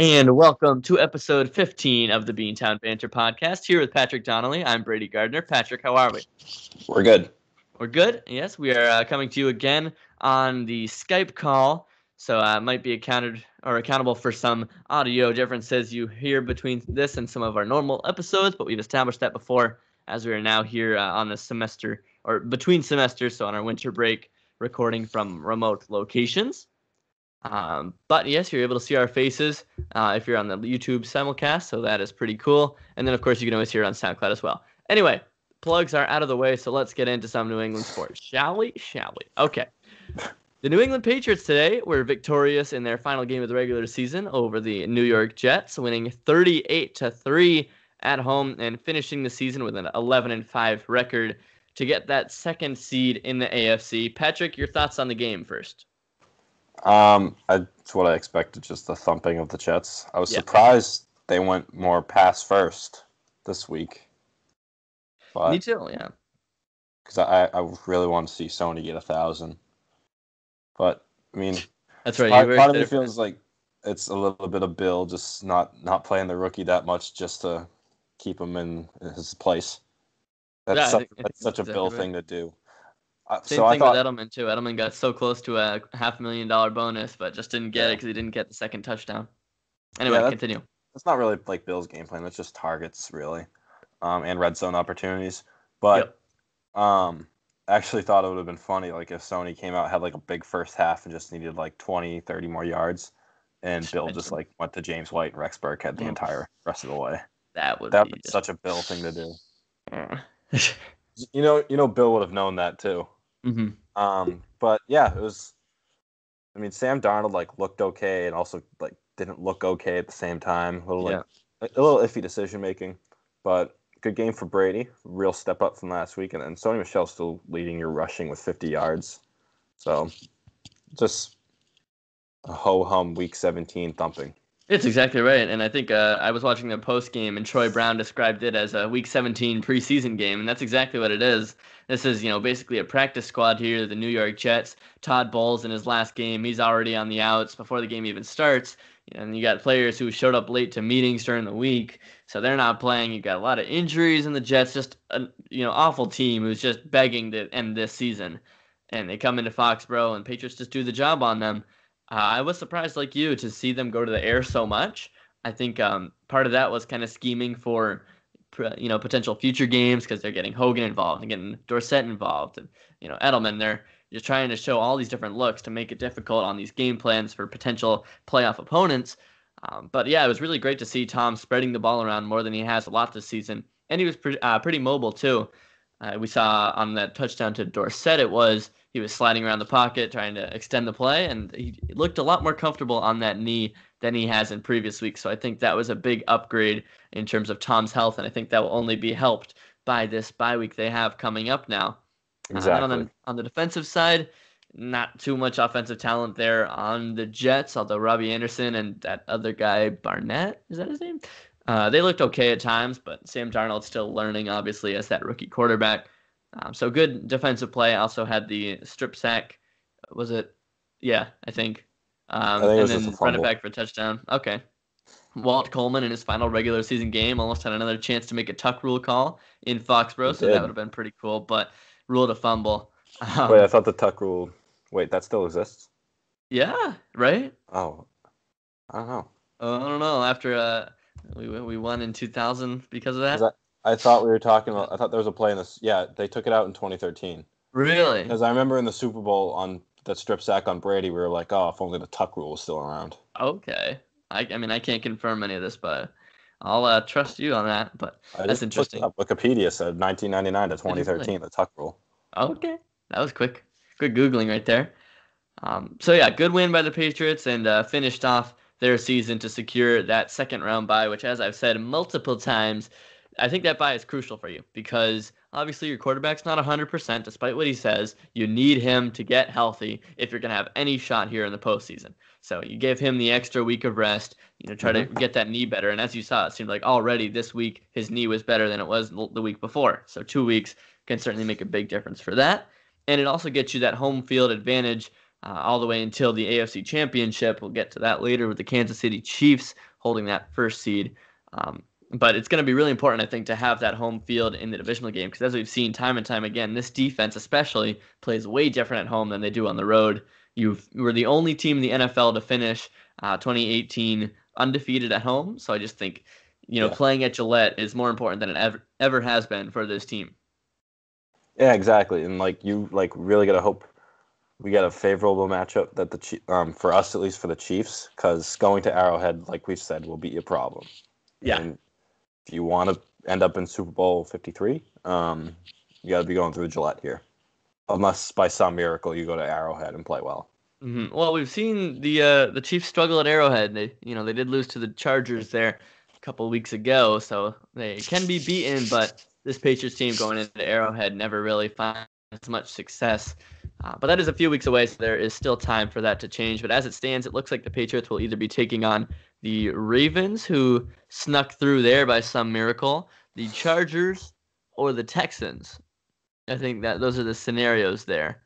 And welcome to episode 15 of the Beantown Banter podcast. Here with Patrick Donnelly, I'm Brady Gardner. Patrick, how are we? We're good. We're good. Yes, we are coming to you again on the Skype call. So might be accountable for some audio differences you hear between this and some of our normal episodes, but we've established that before, as we are now here on the semester or between semesters, so on our winter break, recording from remote locations. But yes, you're able to see our faces if you're on the YouTube simulcast, so that is pretty cool. And then, of course, you can always hear it on SoundCloud as well. Anyway, plugs are out of the way, so let's get into some New England sports, shall we? Okay. The New England Patriots today were victorious in their final game of the regular season over the New York Jets, winning 38-3 at home and finishing the season with an 11-5 record to get that second seed in the AFC. Patrick, your thoughts on the game first? It's what I expected, just the thumping of the Jets. I was surprised they went more pass first this week. But, me too, yeah. Because I really want to see Sony get 1,000. But, I mean, that's right. Part of me feels like it's a little bit of Bill just not playing the rookie that much just to keep him in his place. That's such a Bill thing to do. Same thing with Edelman, too. Edelman got so close to a $500,000 bonus, but just didn't get it because he didn't get the second touchdown. Anyway, continue. That's not really like Bill's game plan. That's just targets, really, and red zone opportunities. But I actually thought it would have been funny like if Sony came out, had like a big first half and just needed like 20, 30 more yards, and Bill just like went to James White and Rex Burkhead the entire rest of the way. That would be such a Bill thing to do. You know, Bill would have known that too. Mm-hmm. But yeah, it was. I mean, Sam Darnold like looked okay and also like didn't look okay at the same time. A little iffy decision making, but good game for Brady. Real step up from last week, and Sony Michel's still leading your rushing with 50 yards. So, just a ho-hum Week 17 thumping. It's exactly right, and I think I was watching the post game, and Troy Brown described it as a Week 17 preseason game, and that's exactly what it is. This is, basically a practice squad here, the New York Jets. Todd Bowles in his last game, he's already on the outs before the game even starts, and you got players who showed up late to meetings during the week, so they're not playing. You got a lot of injuries in the Jets, just an awful team who's just begging to end this season, and they come into Foxborough, and Patriots just do the job on them. I was surprised, like you, to see them go to the air so much. I think part of that was kind of scheming for, potential future games because they're getting Hogan involved and getting Dorsett involved and, Edelman. They're just trying to show all these different looks to make it difficult on these game plans for potential playoff opponents. But yeah, it was really great to see Tom spreading the ball around more than he has a lot this season. And he was pretty mobile too. We saw on that touchdown to Dorsett, he was sliding around the pocket, trying to extend the play, and he looked a lot more comfortable on that knee than he has in previous weeks. So I think that was a big upgrade in terms of Tom's health, and I think that will only be helped by this bye week they have coming up now. Exactly. On the defensive side, not too much offensive talent there on the Jets, although Robbie Anderson and that other guy, Barnett, is that his name? They looked okay at times, but Sam Darnold's still learning, obviously, as that rookie quarterback. So good defensive play. Also had the strip sack. Was it? Yeah, I think. I think it was and just then a fumble. run it back for a touchdown. Okay. Walt Coleman in his final regular season game almost had another chance to make a tuck rule call in Foxborough, so that would have been pretty cool, but ruled a fumble. Wait, I thought the tuck rule... Wait, that still exists? Yeah, right? Oh, I don't know. I don't know. After we won in 2000 because of that? I thought we were talking about... I thought there was a play in this... Yeah, they took it out in 2013. Really? Because I remember in the Super Bowl on that strip sack on Brady, we were like, oh, if only the tuck rule was still around. Okay. I mean, I can't confirm any of this, but I'll trust you on that. But that's interesting. Wikipedia said 1999 to 2013, the tuck rule. Okay. That was quick. Quick Googling right there. So, yeah, good win by the Patriots and finished off their season to secure that second round bye, which, as I've said multiple times, I think that bye is crucial for you because obviously your quarterback's not 100%, despite what he says. You need him to get healthy if you're going to have any shot here in the postseason. So you give him the extra week of rest, try to get that knee better. And as you saw, it seemed like already this week his knee was better than it was the week before. So 2 weeks can certainly make a big difference for that. And it also gets you that home field advantage all the way until the AFC Championship. We'll get to that later with the Kansas City Chiefs holding that first seed. But it's going to be really important, I think, to have that home field in the divisional game because as we've seen time and time again, this defense especially plays way different at home than they do on the road. You were the only team in the NFL to finish 2018 undefeated at home. So I just think, playing at Gillette is more important than it ever has been for this team. Yeah, exactly. And you really got to hope we get a favorable matchup that for us, at least for the Chiefs, because going to Arrowhead, like we've said, will be a problem. Yeah. And if you want to end up in Super Bowl 53, you got to be going through Gillette here. Unless by some miracle you go to Arrowhead and play well. Mm-hmm. Well, we've seen the Chiefs struggle at Arrowhead. They did lose to the Chargers there a couple of weeks ago, so they can be beaten. But this Patriots team going into Arrowhead never really finds much success. But that is a few weeks away, so there is still time for that to change. But as it stands, it looks like the Patriots will either be taking on the Ravens, who snuck through there by some miracle, the Chargers, or the Texans. I think that those are the scenarios there,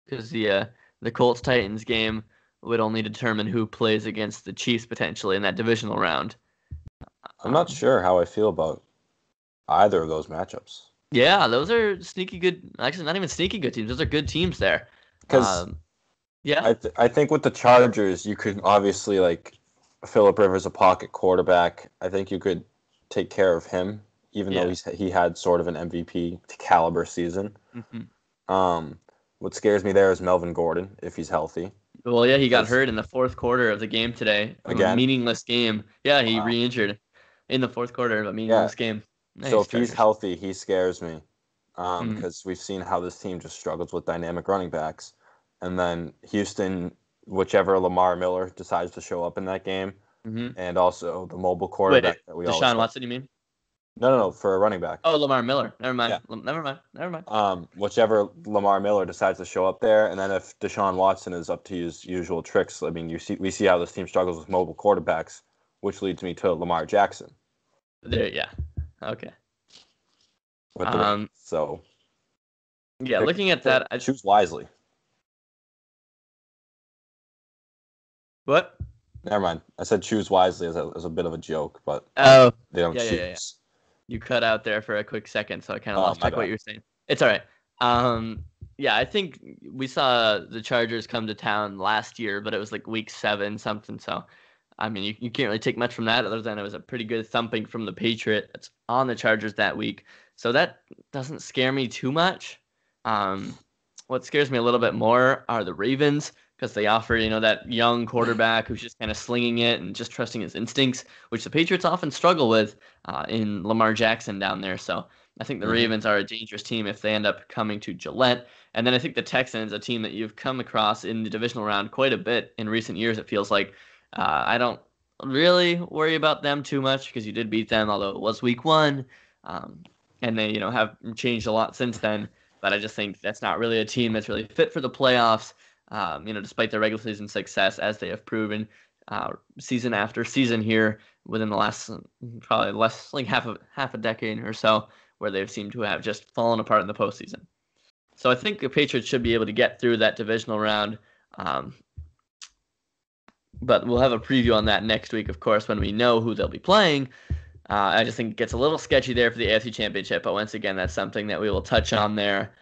because the Colts-Titans game would only determine who plays against the Chiefs potentially in that divisional round. I'm not sure how I feel about either of those matchups. Yeah, those are sneaky good. Actually, not even sneaky good teams. Those are good teams there. Because yeah, I think with the Chargers, you could obviously Phillip Rivers, a pocket quarterback. I think you could take care of him, even though he had sort of an MVP caliber season. Mm-hmm. What scares me there is Melvin Gordon, if he's healthy. Well, yeah, he got hurt in the fourth quarter of the game today. Again? A meaningless game. Yeah, he re-injured in the fourth quarter of a meaningless game. Nice, so if Chargers. he's healthy, he scares me. Because we've seen how this team just struggles with dynamic running backs. And then Houston, whichever Lamar Miller decides to show up in that game, and also the mobile quarterback that we all Deshaun Watson, you mean? No, for a running back. Oh, Lamar Miller. Never mind. Yeah. Never mind. Whichever Lamar Miller decides to show up there, and then if Deshaun Watson is up to his usual tricks, I mean, we see how this team struggles with mobile quarterbacks, which leads me to Lamar Jackson. Yeah. Okay. So. Yeah, looking at that, choose wisely. What? Never mind. I said choose wisely as a bit of a joke, but they don't choose. Yeah. You cut out there for a quick second, so I kind of lost track of what you were saying. It's all right. Yeah, I think we saw the Chargers come to town last year, but it was like week 7 something. So, I mean, you can't really take much from that other than it was a pretty good thumping from the Patriots on the Chargers that week. So that doesn't scare me too much. What scares me a little bit more are the Ravens, because they offer, that young quarterback who's just kind of slinging it and just trusting his instincts, which the Patriots often struggle with in Lamar Jackson down there. So I think the Ravens are a dangerous team if they end up coming to Gillette. And then I think the Texans, a team that you've come across in the divisional round quite a bit in recent years, it feels like. I don't really worry about them too much because you did beat them, although it was week 1. And they, have changed a lot since then. But I just think that's not really a team that's really fit for the playoffs. Despite their regular season success, as they have proven season after season here within the last probably less like half a decade or so, where they've seemed to have just fallen apart in the postseason. So I think the Patriots should be able to get through that divisional round. But we'll have a preview on that next week, of course, when we know who they'll be playing. I just think it gets a little sketchy there for the AFC Championship, but once again, that's something that we will touch on there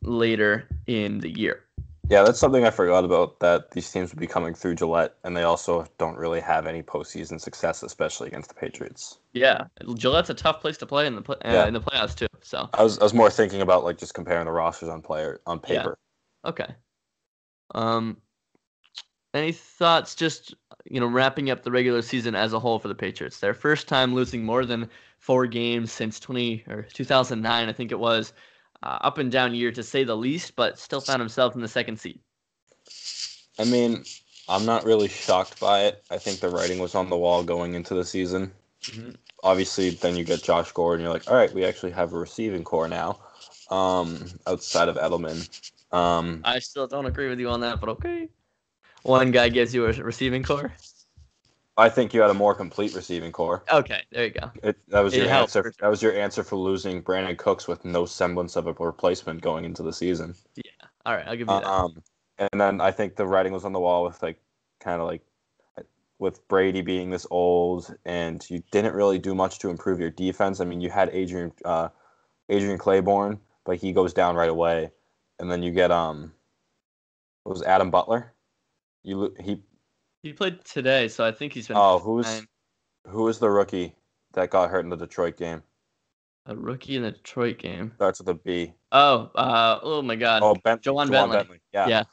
later in the year. Yeah, that's something I forgot about, that these teams will be coming through Gillette, and they also don't really have any postseason success, especially against the Patriots. Yeah, Gillette's a tough place to play in the playoffs too. So I was more thinking about just comparing the rosters on paper. Yeah. Okay. Any thoughts? Just wrapping up the regular season as a whole for the Patriots. Their first time losing more than 4 games since 2009, I think it was. Up and down year to say the least, but still found himself in the 2nd seed. I mean, I'm not really shocked by it. I think the writing was on the wall going into the season. Obviously, then you get Josh Gordon. You're like, all right, we actually have a receiving core now, outside of Edelman. I still don't agree with you on that, but okay. One guy gives you a receiving core? I think you had a more complete receiving core. Okay, there you go. That was your answer. That was your answer for losing Brandon Cooks with no semblance of a replacement going into the season. Yeah. All right, I'll give you that. And then I think the writing was on the wall with kind of with Brady being this old, and you didn't really do much to improve your defense. I mean, you had Adrian Claiborne, but he goes down right away, and then you get what was Adam Butler? He played today, so I think he's been fine. Who was the rookie that got hurt in the Detroit game? A rookie in the Detroit game. Starts with a B. Oh my God. Oh, Ja'Wan Bentley. Yeah.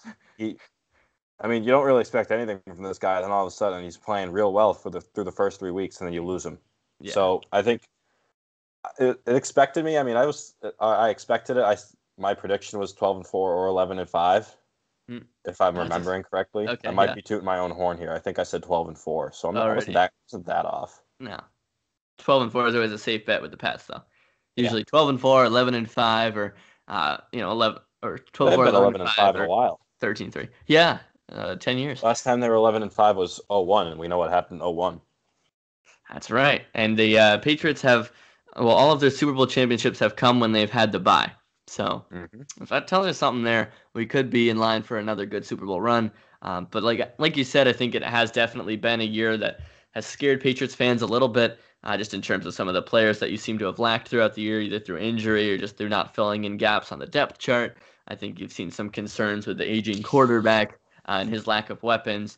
I mean, you don't really expect anything from this guy, then all of a sudden he's playing real well through the first 3 weeks, and then you lose him. Yeah. So I think it expected me. I mean, I expected it. My prediction was 12-4 or 11-5, if I'm remembering correctly. Okay, I might be tooting my own horn here. I think I said 12-4, so I wasn't that off. No, 12-4 is always a safe bet with the Pats, though. Usually 12-4, 11-5, or 11 or 12-4, 11-5 in a while. 13-3. Yeah. 10 years. Last time they were 11-5 was 0-1, and we know what happened in 0-1. That's right. And the Patriots all of their Super Bowl championships have come when they've had the bye. So if that tells you something there, we could be in line for another good Super Bowl run. But like you said, I think it has definitely been a year that has scared Patriots fans a little bit, just in terms of some of the players that you seem to have lacked throughout the year, either through injury or just through not filling in gaps on the depth chart. I think you've seen some concerns with the aging quarterback and his lack of weapons.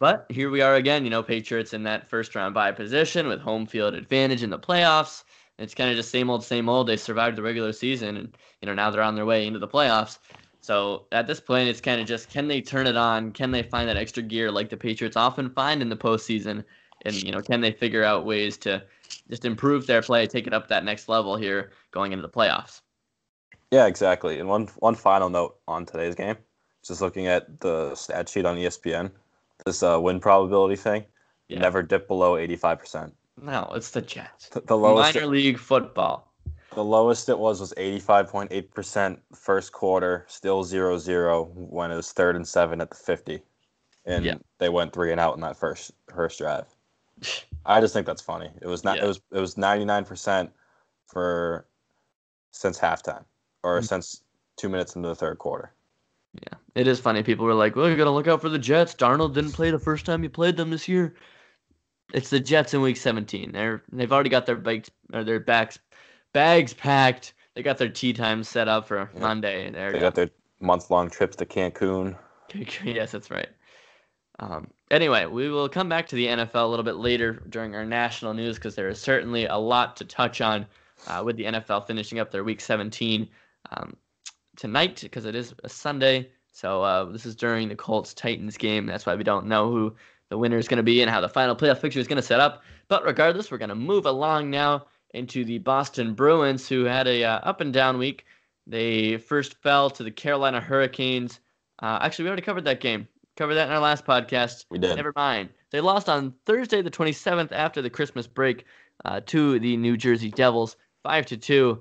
But here we are again, Patriots in that first-round bye position with home field advantage in the playoffs. It's kind of just same old, same old. They survived the regular season, and now they're on their way into the playoffs. So at this point, it's kind of just, can they turn it on? Can they find that extra gear like the Patriots often find in the postseason? And, can they figure out ways to just improve their play, take it up that next level here going into the playoffs? Yeah, exactly. And one final note on today's game, just looking at the stat sheet on ESPN, this win probability thing never dipped below 85%. No, it's the Jets. The lowest minor league football. The lowest it was 85.8% first quarter, still 0-0 when it was 3rd and 7 at the 50. And they went 3 and out in that first drive. I just think that's funny. It was not. It was 99% since halftime, or since 2 minutes into the third quarter. Yeah, it is funny. People were like, "Well, you got to look out for the Jets. Darnold didn't play the first time you played them this year." It's the Jets in Week 17. They've already got their bags packed. They got their tea time set up for Monday. They got their month-long trips to Cancun. Yes, that's right. Anyway, we will come back to the NFL a little bit later during our national news, because there is certainly a lot to touch on with the NFL finishing up their Week 17 tonight, because it is a Sunday. So this is during the Colts-Titans game. That's why we don't know who the winner is going to be and how the final playoff picture is going to set up. But regardless, we're going to move along now into the Boston Bruins, who had a up and down week. They first fell to the Carolina Hurricanes. Actually, we already covered that game. Covered that in our last podcast. We did. Never mind. They lost on Thursday the 27th after the Christmas break to the New Jersey Devils, 5-2.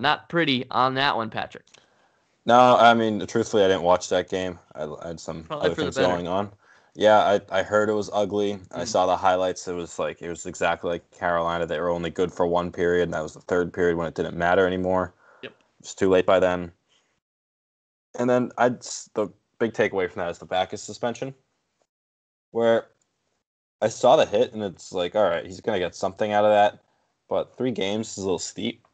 Not pretty on that one, Patrick. No, I mean, truthfully, I didn't watch that game. I had some other things going on. Yeah, I heard it was ugly. I saw the highlights. It was exactly like Carolina. They were only good for one period, and that was the third period when it didn't matter anymore. Yep. It was too late by then. And then the big takeaway from that is the Backus suspension, where I saw the hit, and it's like, all right, he's going to get something out of that. But 3 games is a little steep,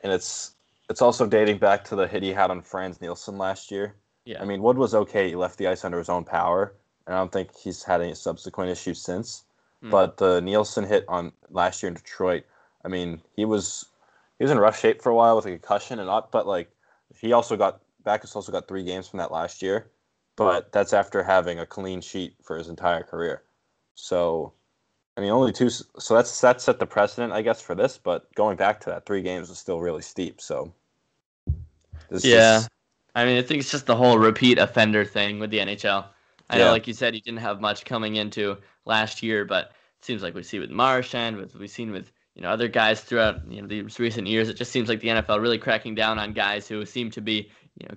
and it's also dating back to the hit he had on Franz Nielsen last year. Yeah. I mean, Wood was okay. He left the ice under his own power. And I don't think he's had any subsequent issues since. But the Nielsen hit on last year in Detroit, I mean, he was in rough shape for a while with a concussion but Backus also got 3 games from that last year. But that's after having a clean sheet for his entire career. So, I mean, only 2. So that set the precedent, I guess, for this. But going back to that, 3 games was still really steep. So, I mean, I think it's just the whole repeat offender thing with the NHL. I know, like you said, he didn't have much coming into last year, but it seems like we see with Marchand, we've seen with other guys throughout these recent years. It just seems like the NFL really cracking down on guys who seem to be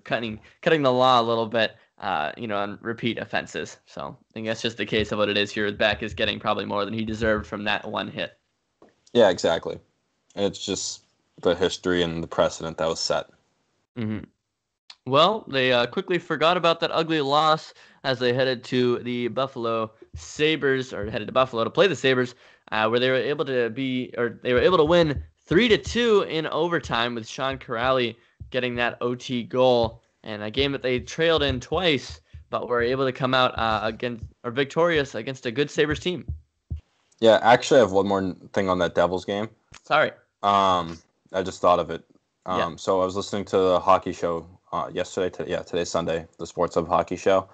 cutting the law a little bit, on repeat offenses. So I think that's just the case of what it is here. Beck is getting probably more than he deserved from that one hit. Yeah, exactly. And it's just the history and the precedent that was set. Mm-hmm. Well, they quickly forgot about that ugly loss as they headed to the Buffalo Sabres, or headed to Buffalo to play the Sabres, where they were able to win 3-2 in overtime with Sean Corrali getting that OT goal, and a game that they trailed in twice, but were able to come out victorious against a good Sabres team. Yeah, actually, I have one more thing on that Devils game. Sorry. I just thought of it. Yeah. So I was listening to the hockey show yesterday. Today's Sunday, the Sports Hub hockey show,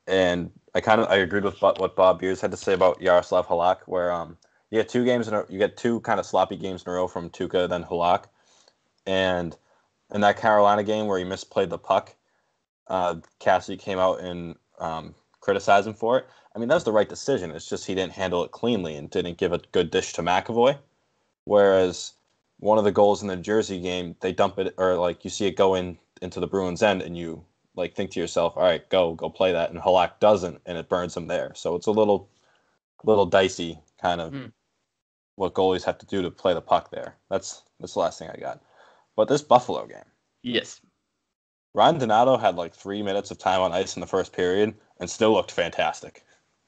and I agreed with what Bob Beers had to say about Yaroslav Halak, where you get you get two kind of sloppy games in a row from Tuukka, then Halak, and in that Carolina game where he misplayed the puck, Cassidy came out and criticized him for it. I mean, that was the right decision. It's just he didn't handle it cleanly and didn't give a good dish to McAvoy. Whereas one of the goals in the Jersey game, they dump it, or like you see it go into the Bruins end, and you like think to yourself, all right, go play that, and Halak doesn't, and it burns him there. So it's a little dicey kind of what goalies have to do to play the puck there. That's the last thing I got. But this Buffalo game. Yes. Ryan Donato had like 3 minutes of time on ice in the first period and still looked fantastic.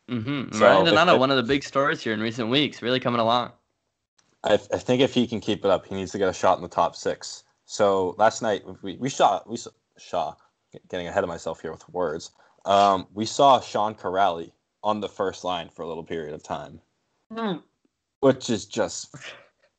Mm-hmm. So Ryan Donato, one of the big stories here in recent weeks, really coming along. I think if he can keep it up, he needs to get a shot in the top six. So last night we saw getting ahead of myself here with words. We saw Sean Corrali on the first line for a little period of time, which is just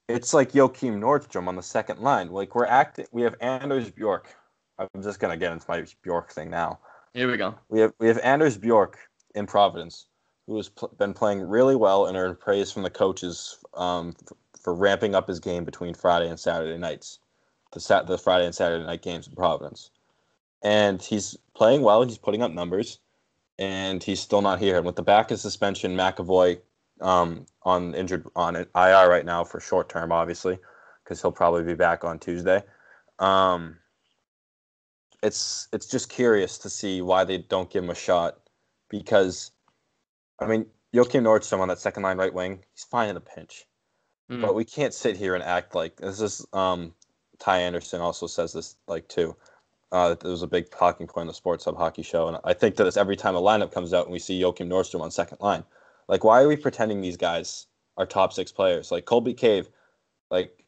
it's like Joachim Nordstrom on the second line. Like we have Anders Bjork. I'm just gonna get into my Bjork thing now. Here we go. We have Anders Bjork in Providence, who has been playing really well and earned praise from the coaches for ramping up his game between Friday and Saturday nights, the Friday and Saturday night games in Providence. And he's playing well. He's putting up numbers, and he's still not here. And with the back of suspension, McAvoy on IR right now for short term, obviously, because he'll probably be back on Tuesday. It's just curious to see why they don't give him a shot, because, I mean, Joachim Nordstrom on that second line right wing, he's fine in a pinch. But we can't sit here and act like this is. Ty Anderson also says this too. There was a big talking point on the Sports Hub hockey show, and I think that it's every time a lineup comes out and we see Joachim Nordstrom on second line. Like, why are we pretending these guys are top six players? Like Colby Cave,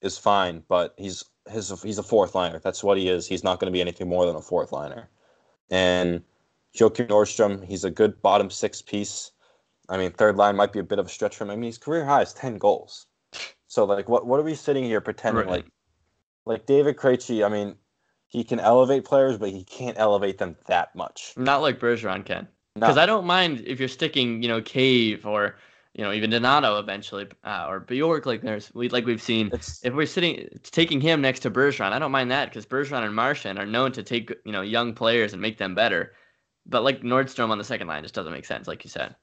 is fine, but he's a fourth liner. That's what he is. He's not going to be anything more than a fourth liner. And Joachim Nordstrom, he's a good bottom six piece. I mean, third line might be a bit of a stretch for him. I mean, his career high is 10 goals. So, what are we sitting here pretending like David Krejci? I mean, he can elevate players, but he can't elevate them that much. Not like Bergeron can. Because I don't mind if you're sticking, Cave or, even Donato eventually, or Bjork, we've seen. If we're taking him next to Bergeron, I don't mind that, because Bergeron and Marchand are known to take, young players and make them better. But like Nordstrom on the second line just doesn't make sense, like you said.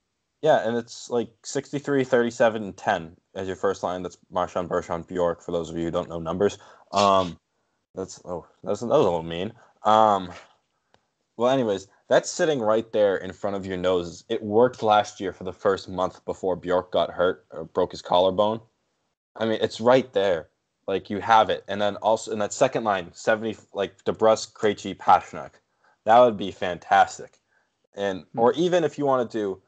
Yeah, and it's like 63, 37, and 10 as your first line. That's Marchand, Bergeron, Bjork, for those of you who don't know numbers. That was a little mean. Well, anyways, that's sitting right there in front of your noses. It worked last year for the first month before Bjork got hurt or broke his collarbone. I mean, it's right there. Like, you have it. And then also in that second line, 70, like DeBrusk, Krejci, Pastrnak. That would be fantastic. And or even if you want to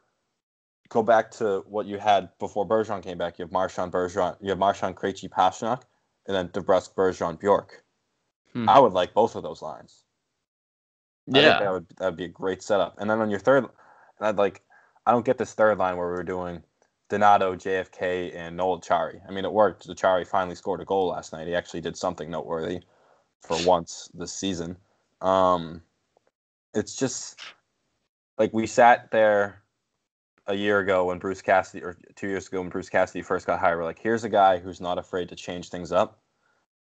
go back to what you had before Bergeron came back. You have Marchand, Krejci, Pastrnak, and then DeBrusk, Bergeron, Bjork. I would like both of those lines. Yeah, I think that would be a great setup. And then on your third, I don't get this third line where we're doing Donato, JFK, and Noel Acciari. I mean, it worked. Acciari finally scored a goal last night. He actually did something noteworthy for once this season. It's just like we sat there a year ago when Bruce Cassidy, or 2 years ago when Bruce Cassidy first got hired. We're like, here's a guy who's not afraid to change things up.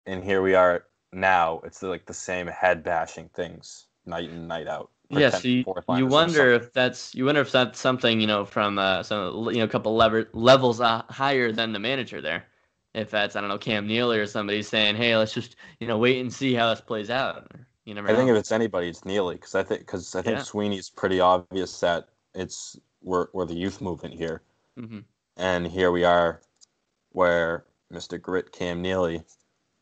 And here we are now. It's the same head bashing things night in, night out. Yes, you wonder if that's something from a couple levels higher than the manager there. If that's, I don't know, Cam Neely or somebody saying, hey, let's just wait and see how this plays out. You never know. I think if it's anybody, it's Neely, because I think Sweeney's pretty obvious that we're the youth movement here. And here we are where Mr. Grit Cam Neely,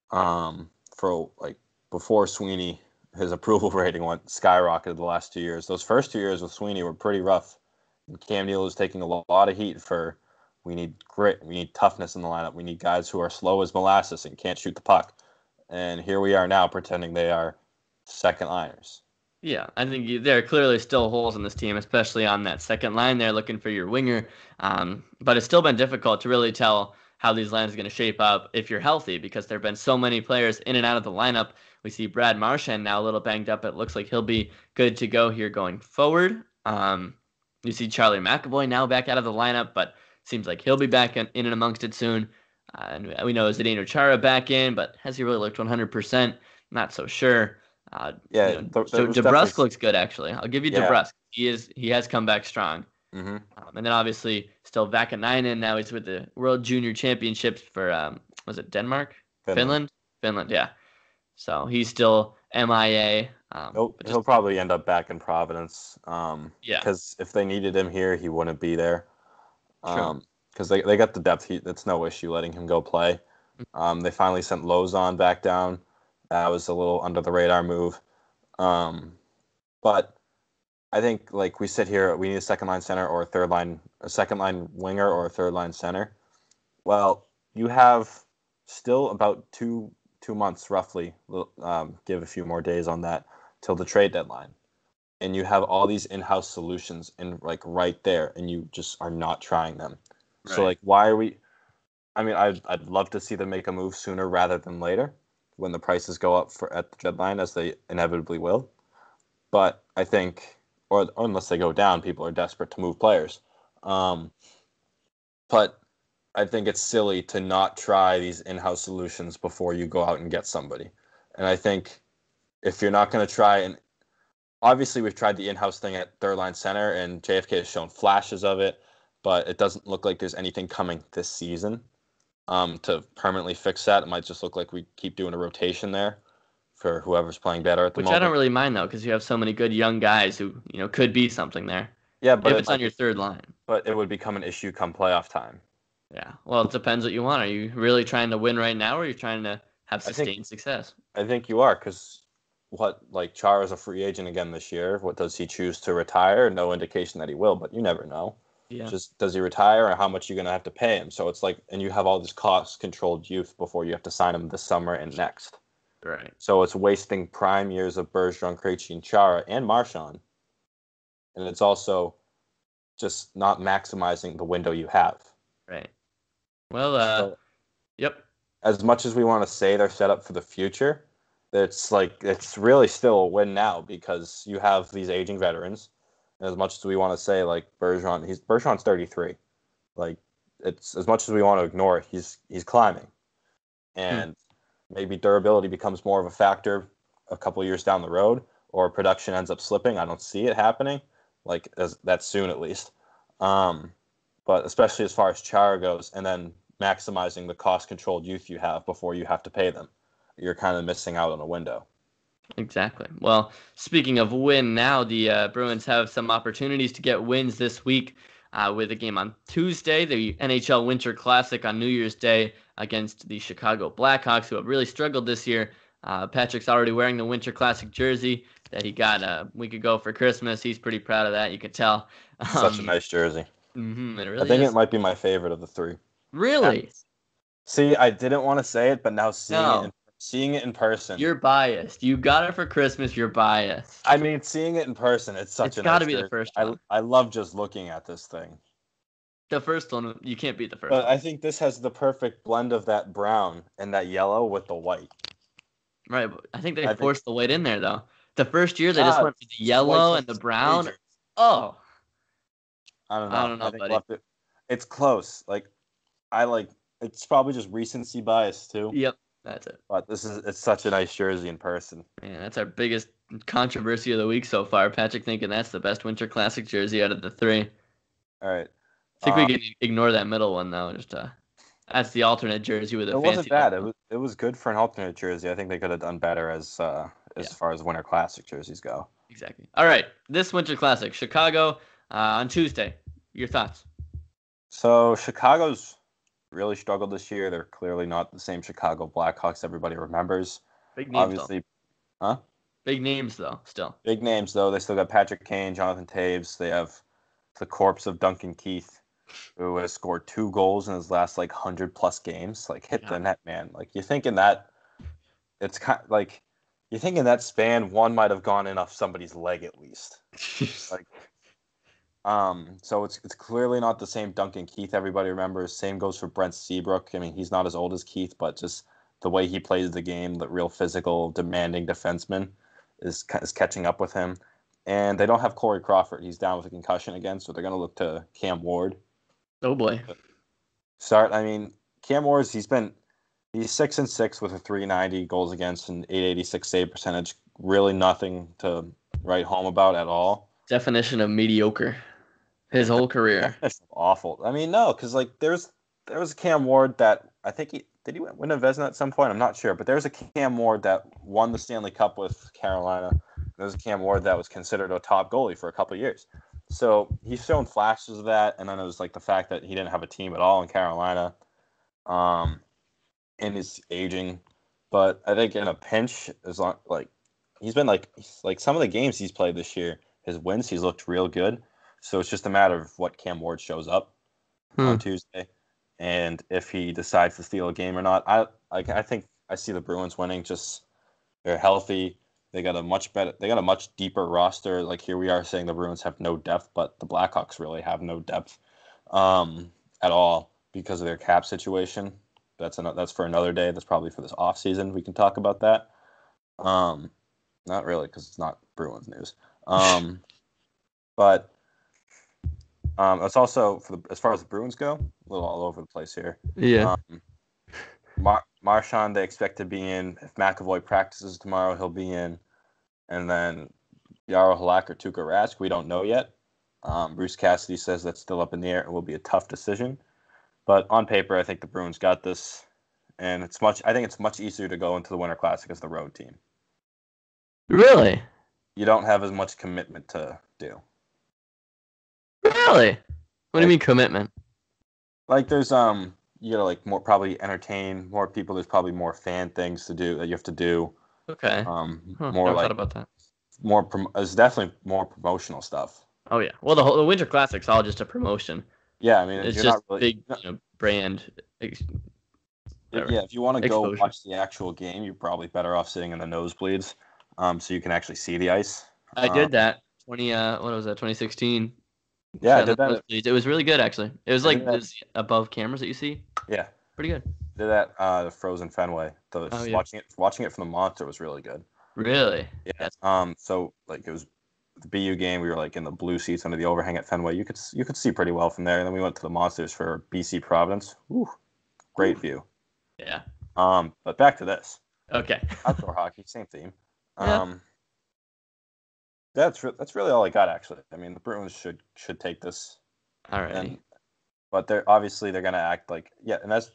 for before Sweeney his approval rating went skyrocketed the last 2 years. Those first 2 years with Sweeney were pretty rough. And Cam Neal is taking a lot of heat for we need grit, we need toughness in the lineup, we need guys who are slow as molasses and can't shoot the puck. And here we are now pretending they are second liners. Yeah, I think there are clearly still holes in this team, especially on that second line there, looking for your winger. But it's still been difficult to really tell how these lines are going to shape up if you're healthy, because there have been so many players in and out of the lineup. We see Brad Marchand now a little banged up. It looks like he'll be good to go here going forward. You see Charlie McAvoy now back out of the lineup, but seems like he'll be back in and amongst it soon. And we know Zdeno Chara back in, but has he really looked 100%? Not so sure. So DeBrusk looks good, actually. I'll give you DeBrusk. He has come back strong. Mm-hmm. And then obviously still Vakanainen. Now he's with the World Junior Championships for was it Denmark? Finland, yeah. So he's still MIA. He'll probably end up back in Providence. Because if they needed him here, he wouldn't be there. Because they got the depth. It's no issue letting him go play. They finally sent Lozon back down. That was a little under the radar move. But I think like we sit here, we need a second line center or a second line winger or a third line center. Well, you have still about two months roughly. Give a few more days on that till the trade deadline, and you have all these in-house solutions right there, and you just are not trying them. Right. So why are we? I mean, I'd love to see them make a move sooner rather than later, when the prices go up at the deadline, as they inevitably will. But I think, or unless they go down, people are desperate to move players. But I think it's silly to not try these in-house solutions before you go out and get somebody. And I think if you're not going to try, and obviously we've tried the in-house thing at third line center, and JFK has shown flashes of it, but it doesn't look like there's anything coming this season to permanently fix that. It might just look like we keep doing a rotation there for whoever's playing better at the moment. Which I don't really mind, though, because you have so many good young guys who could be something there. Yeah, but if it's on your third line. But it would become an issue come playoff time. Yeah, well, it depends what you want. Are you really trying to win right now, or are you trying to have sustained success? I think you are, because Chara's a free agent again this year. What does he choose to retire? No indication that he will, but you never know. Yeah. Just does he retire, or how much you're going to have to pay him? So it's and you have all this cost-controlled youth before you have to sign him this summer and next. Right. So it's wasting prime years of Bergeron, Krejci, and Chara, and Marchand. And it's also just not maximizing the window you have. Right. Well, yep. As much as we want to say they're set up for the future, it's really still a win now, because you have these aging veterans. And as much as we want to say Bergeron's 33, it's as much as we want to ignore it, he's climbing, and maybe durability becomes more of a factor a couple of years down the road, or production ends up slipping. I don't see it happening that soon, at least. But especially as far as Chara goes, and then maximizing the cost-controlled youth you have before you have to pay them, you're kind of missing out on a window. Exactly. Well, speaking of win now, the Bruins have some opportunities to get wins this week with a game on Tuesday, the NHL Winter Classic on New Year's Day against the Chicago Blackhawks, who have really struggled this year. Patrick's already wearing the Winter Classic jersey that he got a week ago for Christmas. He's pretty proud of that, you can tell. Such a nice jersey. Mm-hmm, it really I think is. It might be my favorite of the three. Really? See, I didn't want to say it, but now seeing it in person. You're biased. You got it for Christmas. You're biased. I mean, seeing it in person, it's got to be the first one. I love just looking at this thing. The first one, you can't beat the first one. But I think this has the perfect blend of that brown and that yellow with the white. Right. I think they forced the white in there, though. The first year, they just went for the yellow and the brown. Major. Oh. I don't know, buddy. It's close. It's probably just recency bias, too. Yep. That's it. But it's such a nice jersey in person. Man, that's our biggest controversy of the week so far. Patrick thinking that's the best Winter Classic jersey out of the three. All right. I think we can ignore that middle one, though. Just that's the alternate jersey with a fancy. It wasn't bad. It was good for an alternate jersey. I think they could have done better as far as Winter Classic jerseys go. Exactly. All right. This Winter Classic, Chicago on Tuesday. Your thoughts? So Chicago's really struggled this year. They're clearly not the same Chicago Blackhawks everybody remembers. Big names, obviously, huh? Big names, though, still. Big names, though. They still got Patrick Kane, Jonathan Taves. They have the corpse of Duncan Keith, who has scored 2 goals in his last, 100-plus games. Hit the net, man. You're thinking that it's kind of you're thinking that span, one might have gone in off somebody's leg at least. So it's clearly not the same Duncan Keith everybody remembers. Same goes for Brent Seabrook. I mean, he's not as old as Keith, but just the way he plays the game, the real physical, demanding defenseman is catching up with him. And they don't have Corey Crawford. He's down with a concussion again, so they're going to look to Cam Ward. Oh, boy. Cam Ward, he's 6-6 with a 390 goals against and 886 save percentage. Really nothing to write home about at all. Definition of mediocre. His whole career. That's awful. I mean, no, because there was a Cam Ward that I think did he win a Vezina at some point? I'm not sure, but there was a Cam Ward that won the Stanley Cup with Carolina. There was a Cam Ward that was considered a top goalie for a couple of years. So he's shown flashes of that, and then it was the fact that he didn't have a team at all in Carolina, and his aging. But I think in a pinch, as long he's been some of the games he's played this year, his wins, he's looked real good. So it's just a matter of what Cam Ward shows up on Tuesday, and if he decides to steal a game or not. I think I see the Bruins winning. Just they're healthy. They got a much deeper roster. Here we are saying the Bruins have no depth, but the Blackhawks really have no depth at all because of their cap situation. That's for another day. That's probably for this off season. We can talk about that. Not really, because it's not Bruins news. But it's also as far as the Bruins go, a little all over the place here. Yeah. Marchand, they expect to be in. If McAvoy practices tomorrow, he'll be in. And then Jaro Halak or Tuukka Rask, we don't know yet. Bruce Cassidy says that's still up in the air. It will be a tough decision. But on paper, I think the Bruins got this. And I think it's much easier to go into the Winter Classic as the road team. Really? You don't have as much commitment to do. Really? What do you mean commitment? There's you gotta more probably entertain more people. There's probably more fan things to do that you have to do. Okay. More thought about that. There's definitely more promotional stuff. Oh yeah. Well, the Winter Classic's all just a promotion. Yeah, I mean, it's you're just not really, big brand. Yeah, if you want to go watch the actual game, you're probably better off sitting in the nosebleeds, so you can actually see the ice. I did that. What was that? 2016. Yeah, I did that. It was really good, actually. It was those above cameras that you see. Yeah. Pretty good. Did that the Frozen Fenway. Watching it from the monitor was really good. Really? Yeah. So it was the BU game. We were in the blue seats under the overhang at Fenway. You could see pretty well from there. And then we went to the Monsters for BC Providence. Woo, great view. Yeah. But back to this. Okay. Outdoor hockey, same theme. Yeah. That's really all I got, actually. I mean, the Bruins should take this. All right. But they're going to act and that's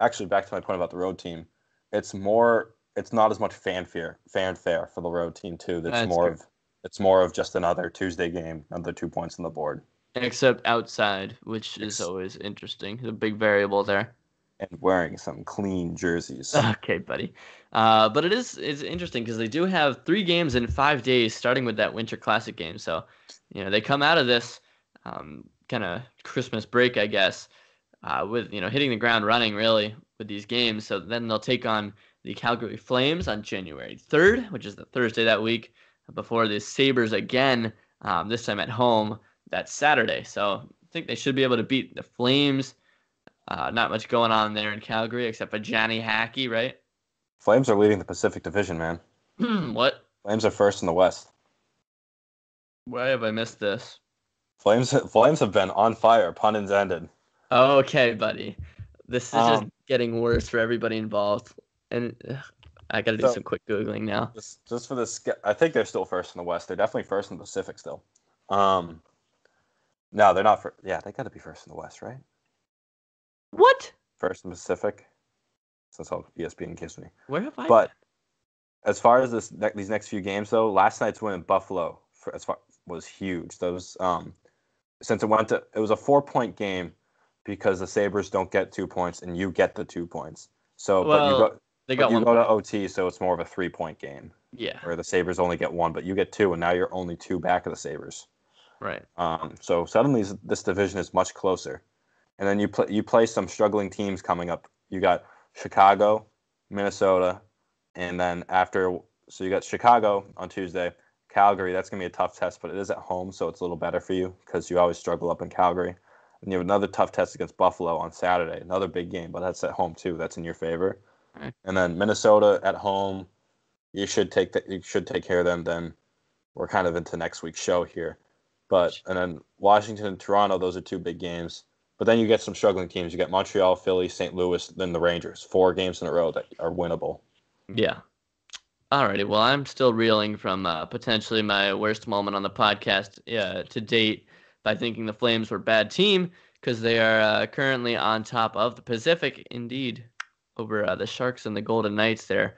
actually back to my point about the road team. It's not as much fanfare for the road team too. It's more of just another Tuesday game, another 2 points on the board. Except outside, which is always interesting. The big variable there. And wearing some clean jerseys. Okay, buddy. But it's interesting because they do have 3 games in 5 days, starting with that Winter Classic game. So, they come out of this kind of Christmas break, I guess, with hitting the ground running really with these games. So then they'll take on the Calgary Flames on January 3rd, which is the Thursday that week, before the Sabres again, this time at home that Saturday. So I think they should be able to beat the Flames. Not much going on there in Calgary except for Johnny Hackey, right? Flames are leading the Pacific Division, man. What? Flames are first in the West. Why have I missed this? Flames have been on fire, pun intended. Okay, buddy. This is just getting worse for everybody involved. And I got to do some quick Googling now. Just for this, I think they're still first in the West. They're definitely first in the Pacific still. No, they're not. Yeah, they got to be first in the West, right? What? First in the Pacific. That's how ESPN gives me. Where have I? But as far as these next few games, though, last night's win in Buffalo was huge. Those since it was a 4-point game because the Sabres don't get 2 points and you get the 2 points. So, They But got you 1 go to point. OT, so it's more of a 3-point game Yeah. where the Sabres only get 1, but you get 2, and now you're only 2 back of the Sabres. Right. So suddenly this division is much closer. And then you play some struggling teams coming up. You got Chicago, Minnesota, and then so you got Chicago on Tuesday, Calgary. That's going to be a tough test, but it is at home, so it's a little better for you because you always struggle up in Calgary. And you have another tough test against Buffalo on Saturday, another big game, but that's at home too. That's in your favor. Right. And then Minnesota at home, you should take care of them. Then we're kind of into next week's show here. And then Washington and Toronto, those are 2 big games. But then you get some struggling teams. You get Montreal, Philly, St. Louis, then the Rangers. 4 games in a row that are winnable. Yeah. Alrighty. Well, I'm still reeling from potentially my worst moment on the podcast to date by thinking the Flames were a bad team because they are currently on top of the Pacific, indeed, over the Sharks and the Golden Knights there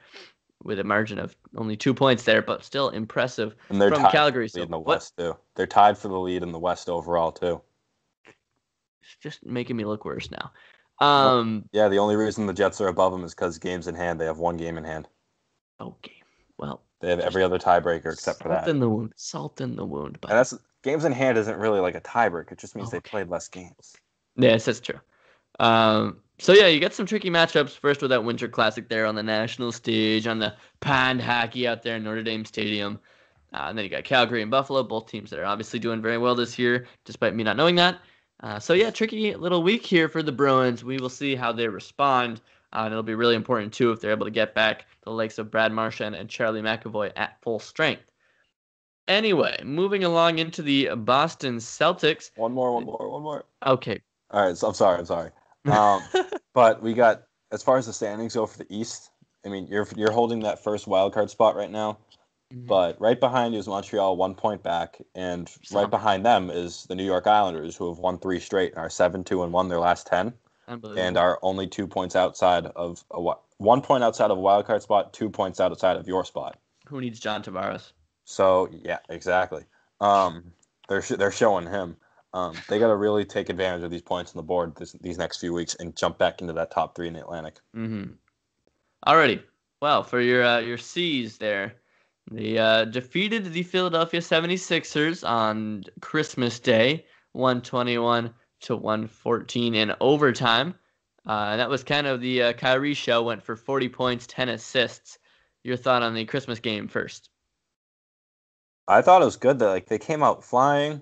with a margin of only 2 points there, but still impressive And they're from tied Calgary. for the lead So in the what? West, too. They're tied for the lead in the West overall, too. It's just making me look worse now. Nope. Yeah, the only reason the Jets are above them is because games in hand. They have 1 game in hand. Okay. Well, They have every other tiebreaker except for that. Salt in the wound. Salt in the wound. But And that's games in hand isn't really like a tiebreaker. It just means they played less games. Yes, that's true. So yeah, you get some tricky matchups. First with that Winter Classic there on the national stage, on the pond hockey out there in Notre Dame Stadium. And then you got Calgary and Buffalo, both teams that are obviously doing very well this year, despite me not knowing that. So yeah, tricky little week here for the Bruins. We will see how they respond. And it'll be really important too if they're able to get back the likes of Brad Marchand and Charlie McAvoy at full strength. Anyway, moving along into the Boston Celtics. One more. Okay. All right, so I'm sorry. But we got, as far as the standings go for the East, I mean, you're holding that first wild card spot right now, but right behind you is Montreal, 1 point back, and right behind them is the New York Islanders, who have won 3 straight and are 7-2-1 their last 10, and are only 2 points outside of 1 point outside of a wild card spot, 2 points outside of your spot. Who needs John Tavares? So yeah, exactly. They're showing him. They got to really take advantage of these points on the board these next few weeks and jump back into that top 3 in the Atlantic. Mm-hmm. Alrighty. Well, for your C's there, they defeated the Philadelphia 76ers on Christmas Day, 121-114 in overtime. That was kind of the Kyrie show. Went for 40 points, 10 assists. Your thought on the Christmas game first? I thought it was good that they came out flying,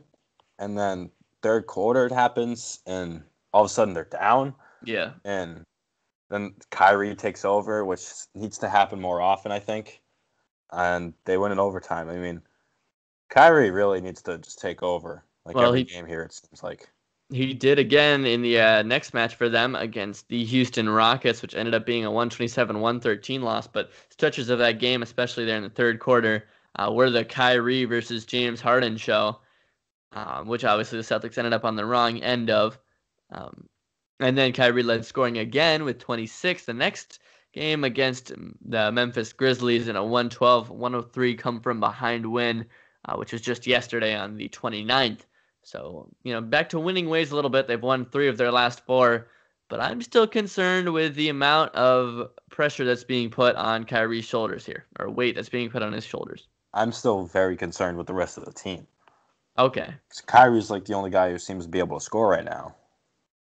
and then third quarter it happens, and all of a sudden they're down. Yeah. And then Kyrie takes over, which needs to happen more often, I think. And they win in overtime. I mean, Kyrie really needs to just take over every game here, it seems like. He did again in the next match for them against the Houston Rockets, which ended up being a 127-113 loss. But stretches of that game, especially there in the third quarter, were the Kyrie versus James Harden show, which obviously the Celtics ended up on the wrong end of. And then Kyrie led scoring again with 26 the next game against the Memphis Grizzlies in a 112-103 come from behind win, which was just yesterday on the 29th. So, back to winning ways a little bit. They've won 3 of their last 4, but I'm still concerned with the amount of pressure that's being put on Kyrie's shoulders here, or weight that's being put on his shoulders. I'm still very concerned with the rest of the team. Okay. Kyrie's the only guy who seems to be able to score right now.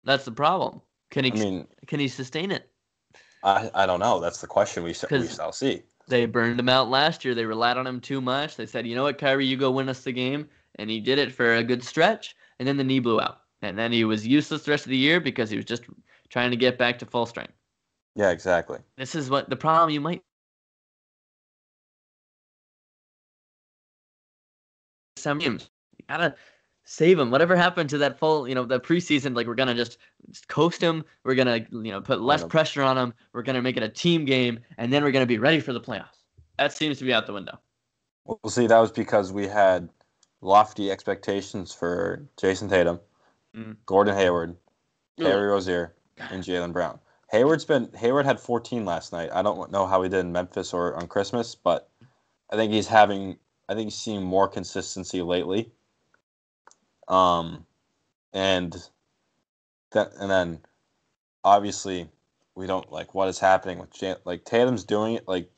That's the problem. Can he sustain it? I don't know. That's the question we shall see. They burned him out last year. They relied on him too much. They said, you know what, Kyrie, you go win us the game. And he did it for a good stretch. And then the knee blew out. And then he was useless the rest of the year because he was just trying to get back to full strength. Yeah, exactly. This is what the problem you might. Some games. You gotta save him. Whatever happened to that full, the preseason, we're going to just coast him. We're going to, put less pressure on him. We're going to make it a team game. And then we're going to be ready for the playoffs. That seems to be out the window. Well, see, that was because we had lofty expectations for Jason Tatum, Gordon Hayward, Terry Rozier, and Jaylen Brown. Hayward had 14 last night. I don't know how he did in Memphis or on Christmas, but I think he's seeing more consistency lately. And then obviously we don't like what is happening with like Tatum's doing it. Like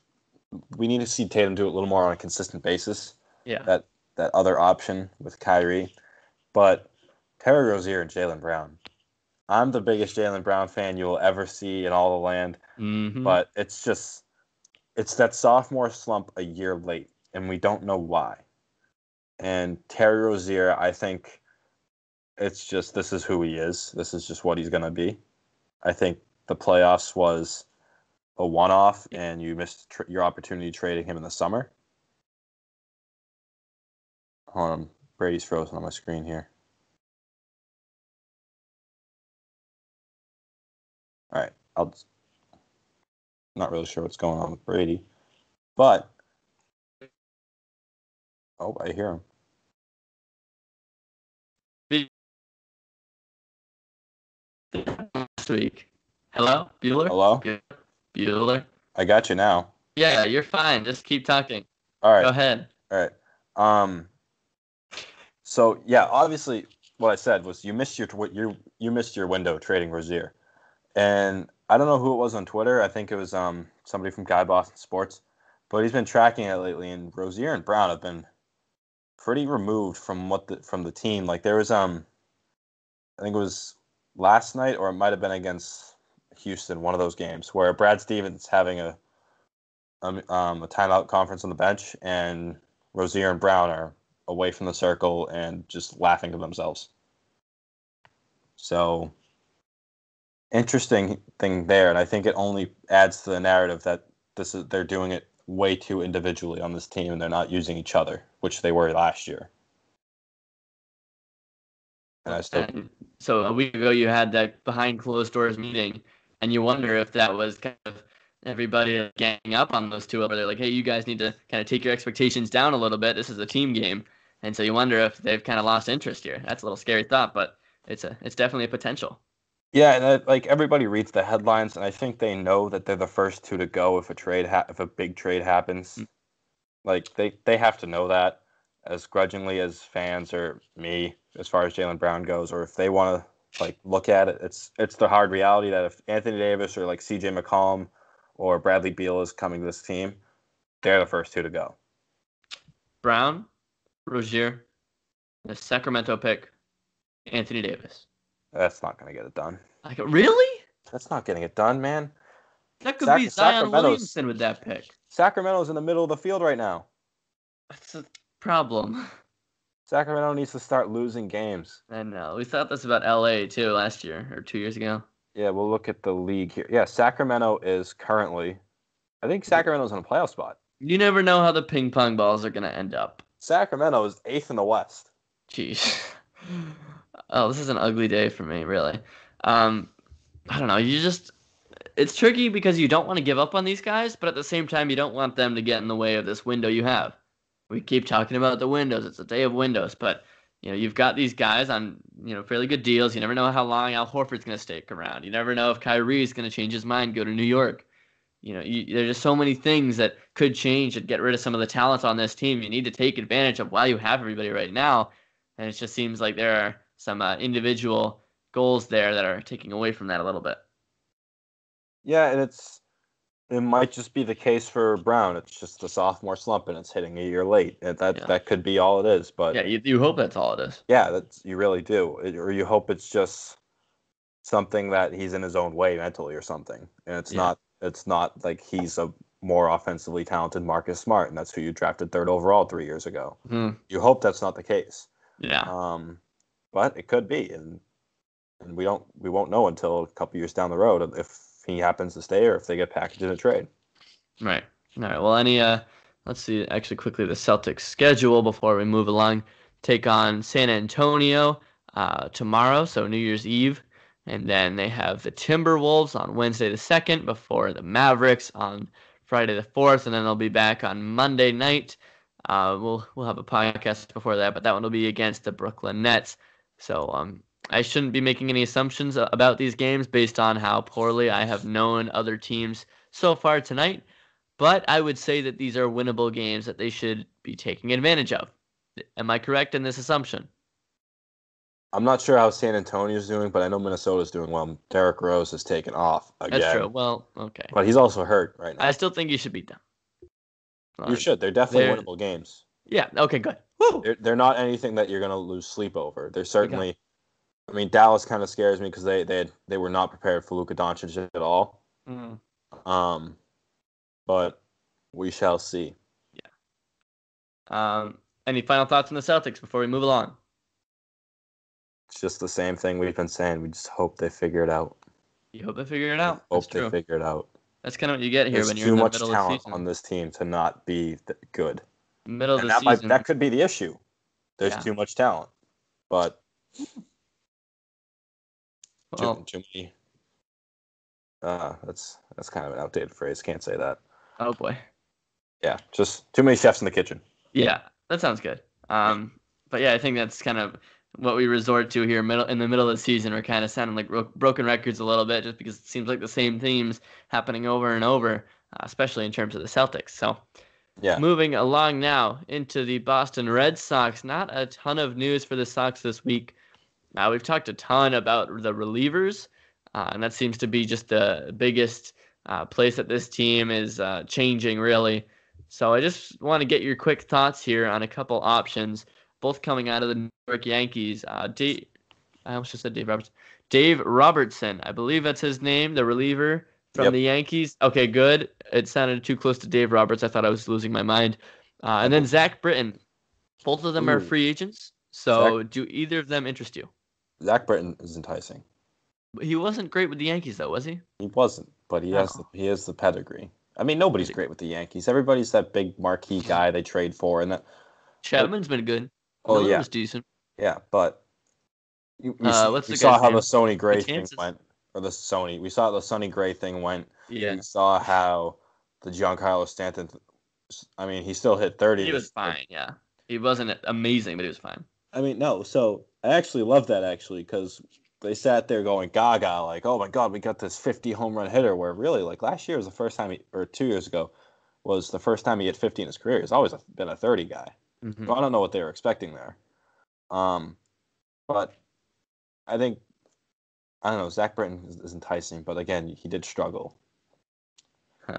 we need to see Tatum do it a little more on a consistent basis. Yeah. That other option with Kyrie, but Terry Rozier and Jaylen Brown. I'm the biggest Jaylen Brown fan you will ever see in all the land, but it's that sophomore slump a year late, and we don't know why. And Terry Rozier, I think it's just this is who he is. This is just what he's going to be. I think the playoffs was a one-off, and you missed your opportunity trading him in the summer. Hold on, Brady's frozen on my screen here. All right, not really sure what's going on with Brady, but I hear him. Last week. Hello, Bueller? Hello? Bueller? I got you now. Yeah, you're fine. Just keep talking. All right. Go ahead. All right. So yeah, obviously, what I said was you missed your window trading Rozier, and I don't know who it was on Twitter. I think it was somebody from Guy Boston Sports, but he's been tracking it lately, and Rozier and Brown have been pretty removed from the team. Like there was I think it was last night, or it might have been against Houston, one of those games where Brad Stevens having a timeout conference on the bench, and Rozier and Brown are away from the circle and just laughing to themselves. So interesting thing there, and I think it only adds to the narrative that they're doing it way too individually on this team, and they're not using each other, which they were last year. And so a week ago, you had that behind closed doors meeting, and you wonder if that was kind of everybody ganging up on those two, where they're like, "Hey, you guys need to kind of take your expectations down a little bit. This is a team game," and so you wonder if they've kind of lost interest here. That's a little scary thought, but it's definitely a potential. Yeah, and like everybody reads the headlines, and I think they know that they're the first two to go if a big trade happens. Mm-hmm. Like they have to know that, as grudgingly as fans or me, as far as Jaylen Brown goes, or if they want to like look at it, it's the hard reality that if Anthony Davis or like CJ McCollum or Bradley Beal is coming to this team, they're the first two to go. Brown, Rozier, the Sacramento pick, Anthony Davis. That's not going to get it done. Like, really? That's not getting it done, man. That could be Zion Williamson with that pick. Sacramento's in the middle of the field right now. That's a problem. Sacramento needs to start losing games. I know. We thought this about LA too last year or 2 years ago. Yeah, we'll look at the league here. Yeah, Sacramento is currently, I think Sacramento's in a playoff spot. You never know how the ping pong balls are going to end up. Sacramento is 8th in the West. Jeez. Oh, this is an ugly day for me, really. I don't know. It's tricky because you don't want to give up on these guys, but at the same time, you don't want them to get in the way of this window you have. We keep talking about the windows. It's a day of windows, but you've got these guys on fairly good deals. You never know how long Al Horford's going to stick around. You never know if Kyrie's going to change his mind, go to New York. There's just so many things that could change and get rid of some of the talent on this team. You need to take advantage of while you have everybody right now, and it just seems like there are some individual goals there that are taking away from that a little bit. Yeah, and it might just be the case for Brown. It's just the sophomore slump, and it's hitting a year late. And that could be all it is. But yeah, you hope that's all it is. Yeah, you really do, or you hope it's just something that he's in his own way mentally or something, and it's not. It's not like he's a more offensively talented Marcus Smart, and that's who you drafted 3rd overall 3 years ago. Mm-hmm. You hope that's not the case. Yeah. But it could be, and we won't know until a couple years down the road if he happens to stay or if they get packaged in a trade. Right. All right. Well, let's see actually quickly the Celtics schedule before we move along. Take on San Antonio tomorrow, so New Year's Eve. And then they have the Timberwolves on Wednesday the 2nd before the Mavericks on Friday the 4th, and then they'll be back on Monday night. We'll have a podcast before that, but that one will be against the Brooklyn Nets. So I shouldn't be making any assumptions about these games based on how poorly I have known other teams so far tonight, but I would say that these are winnable games that they should be taking advantage of. Am I correct in this assumption? I'm not sure how San Antonio's doing, but I know Minnesota's doing well. Derrick Rose has taken off That's true. again, Well, okay. but he's also hurt right I now. still think you should beat them. You should. They're definitely They're winnable games. yeah. Okay. Good. Woo. They're not anything that you're going to lose sleep over. They're Okay. certainly. I mean, Dallas kind of scares me because they were not prepared for Luka Doncic at all. Mm, Um, but we shall see. yeah. Any final thoughts on the Celtics before we move along? It's just the same thing we've been saying. We just hope they figure it out. You hope they figure it out. That's Hope they true. figure it out. That's kind of what you get here There's when you're in too the much middle of the talent on season. this team to not be good, Middle of and the season. that could be the issue. There's Yeah. too much talent, but Well, too many. That's kind of an outdated phrase. Can't say that. oh boy. Yeah, just too many chefs in the kitchen. Yeah, that sounds good. But yeah, I think that's kind of what we resort to here in the middle of the season. We're kind of sounding like broken records a little bit just because it seems like the same themes happening over and over, especially in terms of the Celtics. So Yeah. moving along now into the Boston Red Sox. Not a ton of news for the Sox this week. We've talked a ton about the relievers, and that seems to be just the biggest place that this team is changing, really. So I just want to get your quick thoughts here on a couple options, both coming out of the New York Yankees. I almost just said Dave Robertson. Dave Robertson, I believe that's his name, the reliever from the Yankees. Okay, good. It sounded too close to Dave Roberts. I thought I was losing my mind. And then Zach Britton. Both of them are free agents. So do either of them interest you? Zach Britton is enticing. He wasn't great with the Yankees, though, was he? He wasn't, but he has the pedigree. I mean, nobody's great with the Yankees. Everybody's that big marquee guy they trade for, and that Chapman's been good. Oh Miller yeah, was decent. Yeah, but you what's the saw guy's how name? the Sonny Gray thing Betances. went, or the Sony. We saw the Sonny Gray thing went. Yeah. We saw how the Giancarlo Stanton. I mean, he still hit 30. He was fine. Yeah, he wasn't amazing, but he was fine. I mean, no. So I actually love that because they sat there going gaga, like, "Oh my God, we got this 50 home run hitter." Where really, like last year was the first time, or 2 years ago, was the first time he hit 50 in his career. He's always been a 30 guy. Mm-hmm. So I don't know what they were expecting there. But I think I don't know. Zach Britton is enticing, but again, he did struggle. Huh.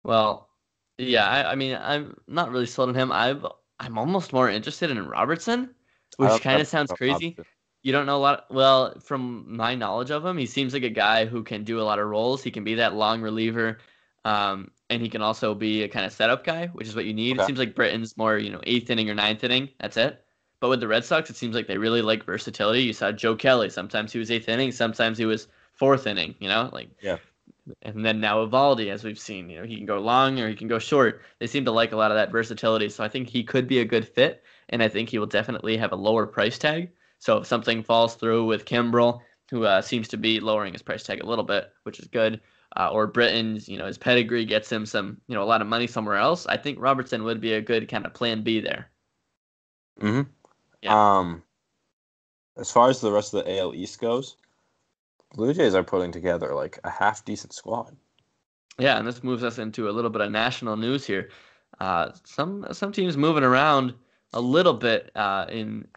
Well, yeah. I mean, I'm not really sold on him. I'm almost more interested in Robertson, which kind of sounds crazy. You don't know a lot. Well, from my knowledge of him, he seems like a guy who can do a lot of roles. He can be that long reliever, and he can also be a kind of setup guy, which is what you need. Okay. It seems like Britton's more, 8th inning or 9th inning. That's it. But with the Red Sox, it seems like they really like versatility. You saw Joe Kelly. Sometimes he was 8th inning. Sometimes he was 4th inning. Yeah. And then now Evaldi, as we've seen, he can go long or he can go short. They seem to like a lot of that versatility. So I think he could be a good fit, and I think he will definitely have a lower price tag. So if something falls through with Kimbrel, who seems to be lowering his price tag a little bit, which is good, or Britton's, his pedigree gets him some, a lot of money somewhere else, I think Robertson would be a good kind of plan B there. Mm-hmm. Yeah. As far as the rest of the AL East goes, Blue Jays are putting together like a half-decent squad. Yeah, and this moves us into a little bit of national news here. Some teams moving around a little bit in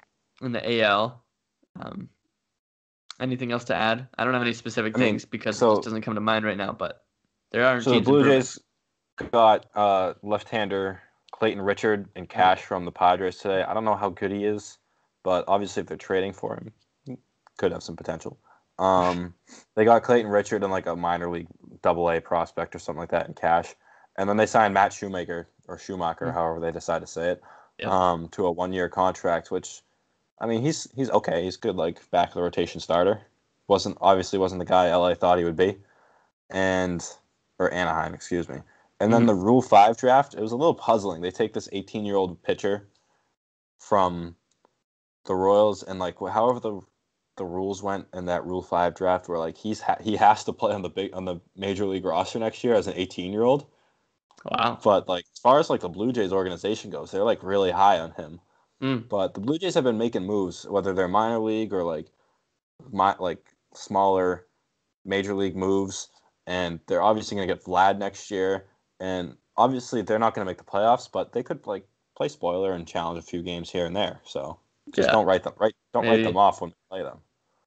the AL. Anything else to add? I don't have any specific things because it just doesn't come to mind right now, but there are teams. So the Blue Jays got left-hander Clayton Richard and cash from the Padres today. I don't know how good he is, but obviously if they're trading for him, he could have some potential. They got Clayton Richard and like a minor league AA prospect or something like that in cash. And then they signed Matt Shoemaker, however they decide to say it, to a 1-year contract, which, I mean, he's okay. He's good, like back of the rotation starter. Wasn't the guy LA thought he would be. Or Anaheim, excuse me. And then the Rule 5 draft, it was a little puzzling. They take this 18-year-old pitcher from the Royals, and like however the rules went in that Rule 5 draft, where like he has to play on the major league roster next year as an 18-year-old. Wow. But like as far as like the Blue Jays organization goes, they're like really high on him. But the Blue Jays have been making moves, whether they're minor league or like smaller major league moves, and they're obviously going to get Vlad next year. And obviously they're not going to make the playoffs, but they could like play spoiler and challenge a few games here and there. So just don't write Don't write them off when you play them.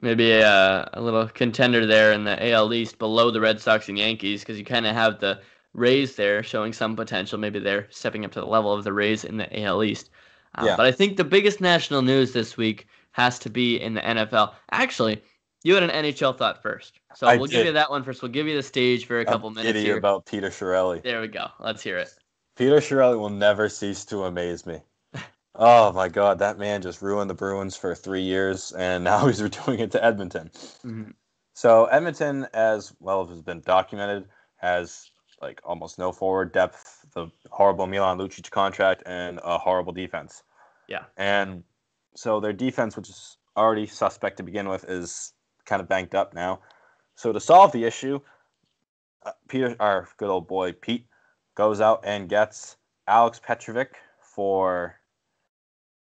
Maybe a little contender there in the AL East below the Red Sox and Yankees, because you kind of have the Rays there showing some potential. Maybe they're stepping up to the level of the Rays in the AL East. But I think the biggest national news this week has to be in the NFL. Actually, you had an NHL thought first. So we'll give you that one first. We'll give you the stage for a couple minutes here. About Peter Chiarelli. There we go. Let's hear it. Peter Chiarelli will never cease to amaze me. Oh my God, that man just ruined the Bruins for 3 years, and now he's doing it to Edmonton. Mm-hmm. So Edmonton, as well as has been documented, has like almost no forward depth, the horrible Milan Lucic contract, and a horrible defense. Yeah. And so their defense, which is already suspect to begin with, is kind of banked up now. So to solve the issue, our good old boy Pete, goes out and gets Alex Petrovic for,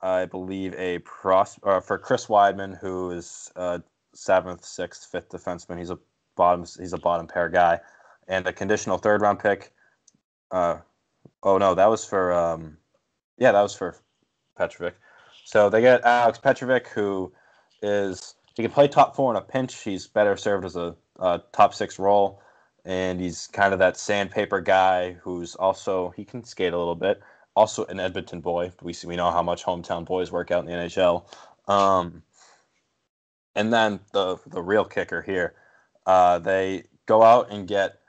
I believe, for Chris Weidman, who is seventh, sixth, fifth defenseman. He's a bottom pair guy, and a conditional third round pick. That was for Petrovic. So they get Alex Petrovic, who he can play top four in a pinch. He's better served as a top six role, and he's kind of that sandpaper guy who's also, he can skate a little bit. Also an Edmonton boy. We know how much hometown boys work out in the NHL. And then the real kicker here, they go out and get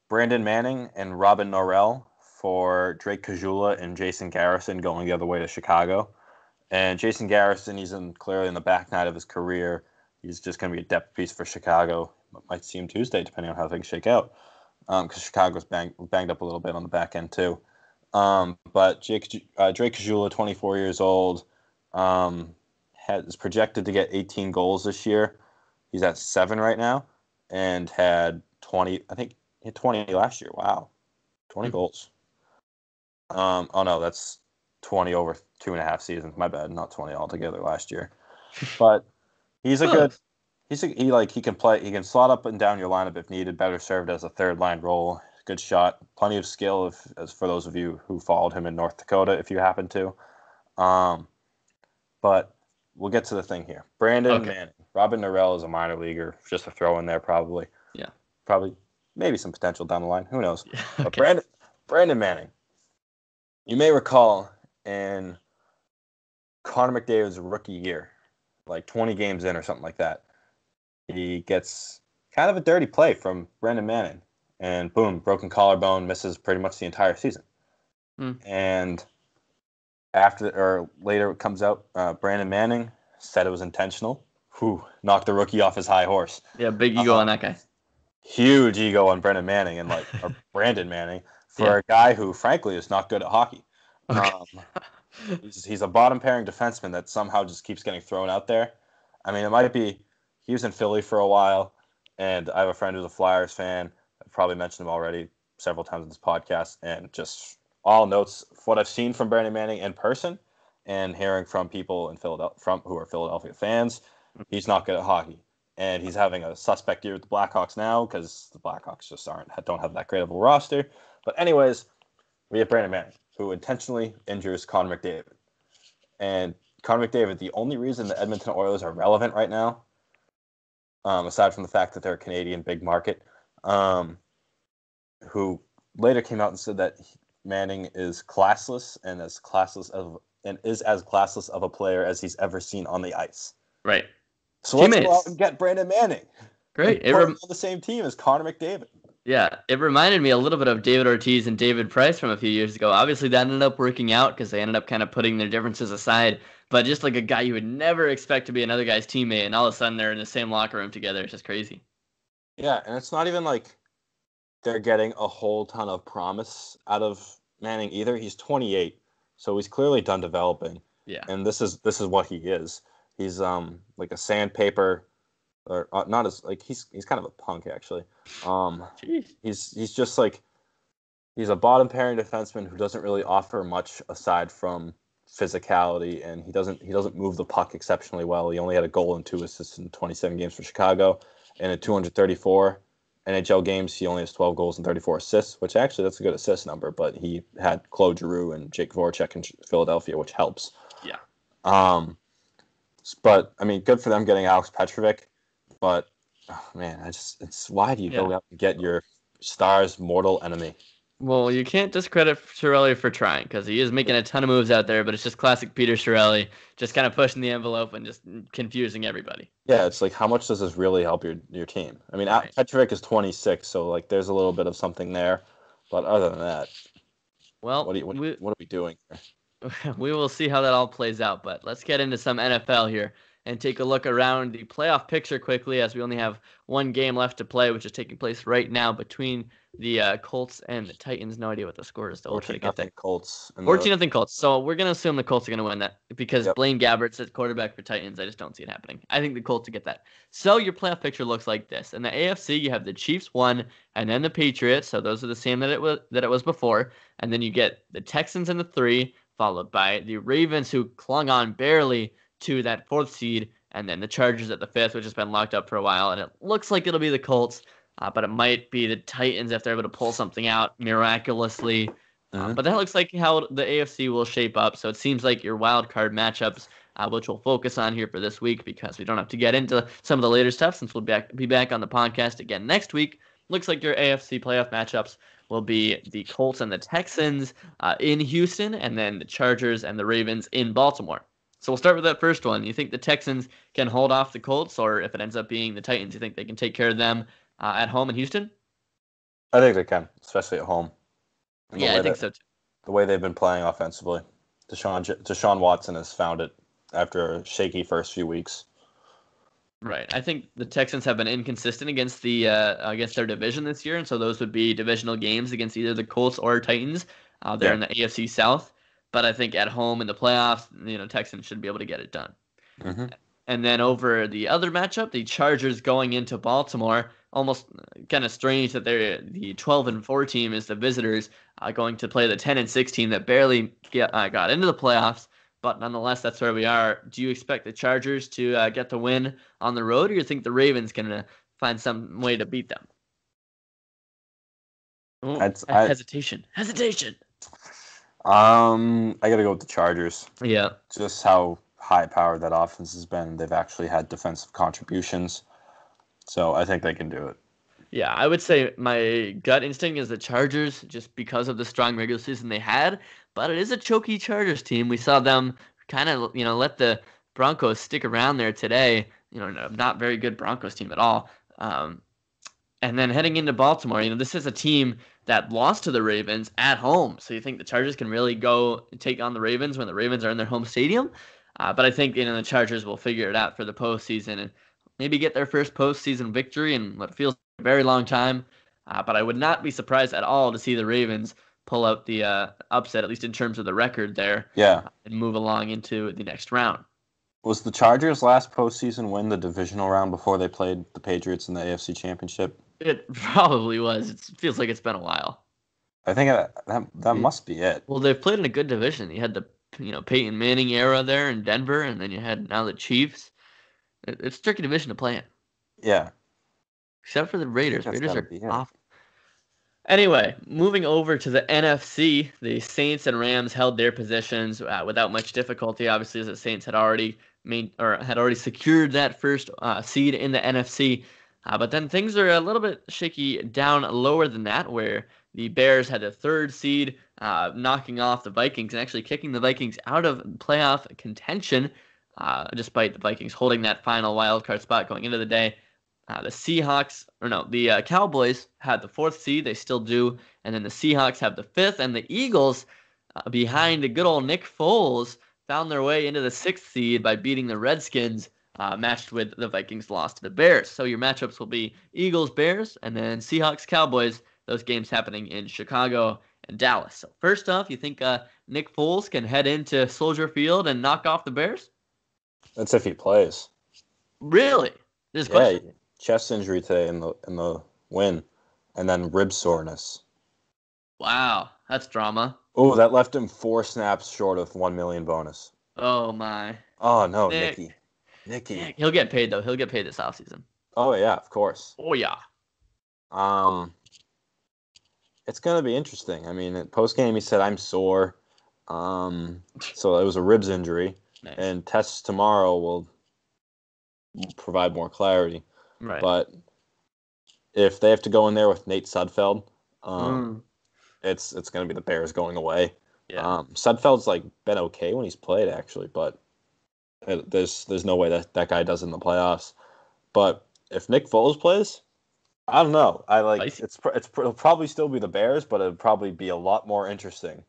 Brandon Manning and Robin Norrell for Drake Caggiula and Jason Garrison going the other way to Chicago. And Jason Garrison, he's clearly in the back nine of his career. He's just going to be a depth piece for Chicago. Might see him Tuesday, depending on how things shake out, because Chicago's banged up a little bit on the back end too. But Drake Caggiula, 24 years old, is projected to get 18 goals this year. He's at 7 right now, and had 20. I think he had 20 last year. Wow, 20 goals. Oh no, that's 20 over 2.5 seasons. My bad, not 20 altogether last year. But he's he can play. He can slot up and down your lineup if needed. Better served as a third line role. Good shot, plenty of skill. As for those of you who followed him in North Dakota, if you happen to. But we'll get to the thing here. Brandon Manning, Robin Norrell is a minor leaguer, just a throw in there probably. Yeah. Probably, maybe some potential down the line. Who knows? Okay. But Brandon Manning, you may recall in Connor McDavid's rookie year, like 20 games in or something like that, he gets kind of a dirty play from Brandon Manning. And boom, broken collarbone, misses pretty much the entire season. And later it comes out, Brandon Manning said it was intentional. Knocked the rookie off his high horse. Yeah, big ego on that guy. Huge ego on Brandon Manning or Brandon Manning for a guy who, frankly, is not good at hockey. Okay. He's a bottom pairing defenseman that somehow just keeps getting thrown out there. I mean, it might be he was in Philly for a while, and I have a friend who's a Flyers fan. I've probably mentioned him already several times in this podcast, and just all notes what I've seen from Brandon Manning in person and hearing from people in Philadelphia who are Philadelphia fans, he's not good at hockey. And he's having a suspect year with the Blackhawks now because the Blackhawks just don't have that great of a roster. But anyways, we have Brandon Manning, who intentionally injures Connor McDavid. And Connor McDavid, the only reason the Edmonton Oilers are relevant right now, aside from the fact that they're a Canadian big market, who later came out and said that Manning is classless and is as classless of a player as he's ever seen on the ice. Right. So let's go out and get Brandon Manning. Great. Put him on the same team as Connor McDavid. Yeah, it reminded me a little bit of David Ortiz and David Price from a few years ago. Obviously, that ended up working out because they ended up kind of putting their differences aside. But just like a guy you would never expect to be another guy's teammate, and all of a sudden they're in the same locker room together. It's just crazy. Yeah, and it's not even like they're getting a whole ton of promise out of Manning either. He's 28, so he's clearly done developing. Yeah, and this is what he is. He's like a sandpaper, or not as like he's kind of a punk actually. He's just like he's a bottom pairing defenseman who doesn't really offer much aside from physicality, and he doesn't move the puck exceptionally well. He only had a goal and 2 assists in 27 games for Chicago, and in 234 NHL games he only has 12 goals and 34 assists, which actually that's a good assist number. But he had Claude Giroux and Jake Voracek in Philadelphia, which helps. Yeah. But I mean, good for them getting Alex Petrovic. But oh, man, it's why do you go out and get your star's mortal enemy? Well, you can't discredit Chiarelli for trying because he is making a ton of moves out there, but it's just classic Peter Chiarelli, just kind of pushing the envelope and just confusing everybody. Yeah, it's like, how much does this really help your team? I mean, right. Petrovic is 26, so like there's a little bit of something there, but other than that, well, what are we doing here? We will see how that all plays out, but let's get into some NFL here and take a look around the playoff picture quickly, as we only have one game left to play, which is taking place right now between the Colts and the Titans. No idea what the score is, though. We'll try to get that. Colts. 14-0 Colts. So we're going to assume the Colts are going to win that because Blaine Gabbert's at quarterback for Titans. I just don't see it happening. I think the Colts will get that. So your playoff picture looks like this. In the AFC, you have the Chiefs 1 and then the Patriots. So those are the same that it was before. And then you get the Texans in the 3, followed by the Ravens, who clung on barely to that 4th seed, and then the Chargers at the 5th, which has been locked up for a while. And it looks like it'll be the Colts, but it might be the Titans if they're able to pull something out miraculously. But that looks like how the AFC will shape up. So it seems like your wild card matchups, which we'll focus on here for this week because we don't have to get into some of the later stuff since we'll be back on the podcast again next week. Looks like your AFC playoff matchups will be the Colts and the Texans in Houston, and then the Chargers and the Ravens in Baltimore. So we'll start with that first one. You think the Texans can hold off the Colts, or if it ends up being the Titans, you think they can take care of them at home in Houston? I think they can, especially at home. Yeah, I think so too. The way they've been playing offensively. Deshaun Watson has found it after a shaky first few weeks. Right. I think the Texans have been inconsistent against their division this year, and so those would be divisional games against either the Colts or Titans. They're in the AFC South, but I think at home in the playoffs, Texans should be able to get it done. Mm-hmm. And then over the other matchup, the Chargers going into Baltimore. Almost kind of strange that they're the 12-4 team is the visitors going to play the 10-6 team that barely got into the playoffs. But nonetheless, that's where we are. Do you expect the Chargers to get the win on the road, or do you think the Ravens can find some way to beat them? Hesitation. I got to go with the Chargers. Yeah. Just how high-powered that offense has been. They've actually had defensive contributions. So I think they can do it. Yeah, I would say my gut instinct is the Chargers just because of the strong regular season they had. But it is a choky Chargers team. We saw them kind of, let the Broncos stick around there today. Not very good Broncos team at all. And then heading into Baltimore, this is a team that lost to the Ravens at home. So you think the Chargers can really go take on the Ravens when the Ravens are in their home stadium? But I think, the Chargers will figure it out for the postseason and maybe get their first postseason victory in what feels like a very long time. But I would not be surprised at all to see the Ravens pull out the upset, at least in terms of the record there. Yeah. And move along into the next round. Was the Chargers' last postseason win the divisional round before they played the Patriots in the AFC Championship? It probably was. It feels like it's been a while. I think that must be it. Well, they've played in a good division. You had the Peyton Manning era there in Denver, and then you had now the Chiefs. It's a tricky division to play in. Yeah. Except for the Raiders. Raiders are awful. Anyway, moving over to the NFC, the Saints and Rams held their positions without much difficulty. Obviously, as the Saints had already secured that first seed in the NFC. But then things are a little bit shaky down lower than that, where the Bears had the 3rd seed, knocking off the Vikings and actually kicking the Vikings out of playoff contention, despite the Vikings holding that final wild card spot going into the day. The Cowboys had the 4th seed. They still do. And then the Seahawks have the 5th. And the Eagles, behind the good old Nick Foles, found their way into the 6th seed by beating the Redskins, matched with the Vikings lost to the Bears. So your matchups will be Eagles-Bears and then Seahawks-Cowboys. Those games happening in Chicago and Dallas. So first off, you think Nick Foles can head into Soldier Field and knock off the Bears? That's if he plays. Really? Chest injury today in the win, and then rib soreness. Wow, that's drama. Oh, that left him 4 snaps short of $1 million bonus. Oh my. Oh no, Nicky. He'll get paid though. He'll get paid this offseason. Oh yeah, of course. Oh yeah. It's gonna be interesting. I mean, post game he said I'm sore. So it was a ribs injury, nice. And tests tomorrow will provide more clarity. Right. But if they have to go in there with Nate Sudfeld, Mm. it's going to be the Bears going away. Yeah. Sudfeld's like been okay when he's played actually, but there's no way that guy does in the playoffs. But if Nick Foles plays, I don't know. I like Spicy. it'll probably still be the Bears, but it'll probably be a lot more interesting.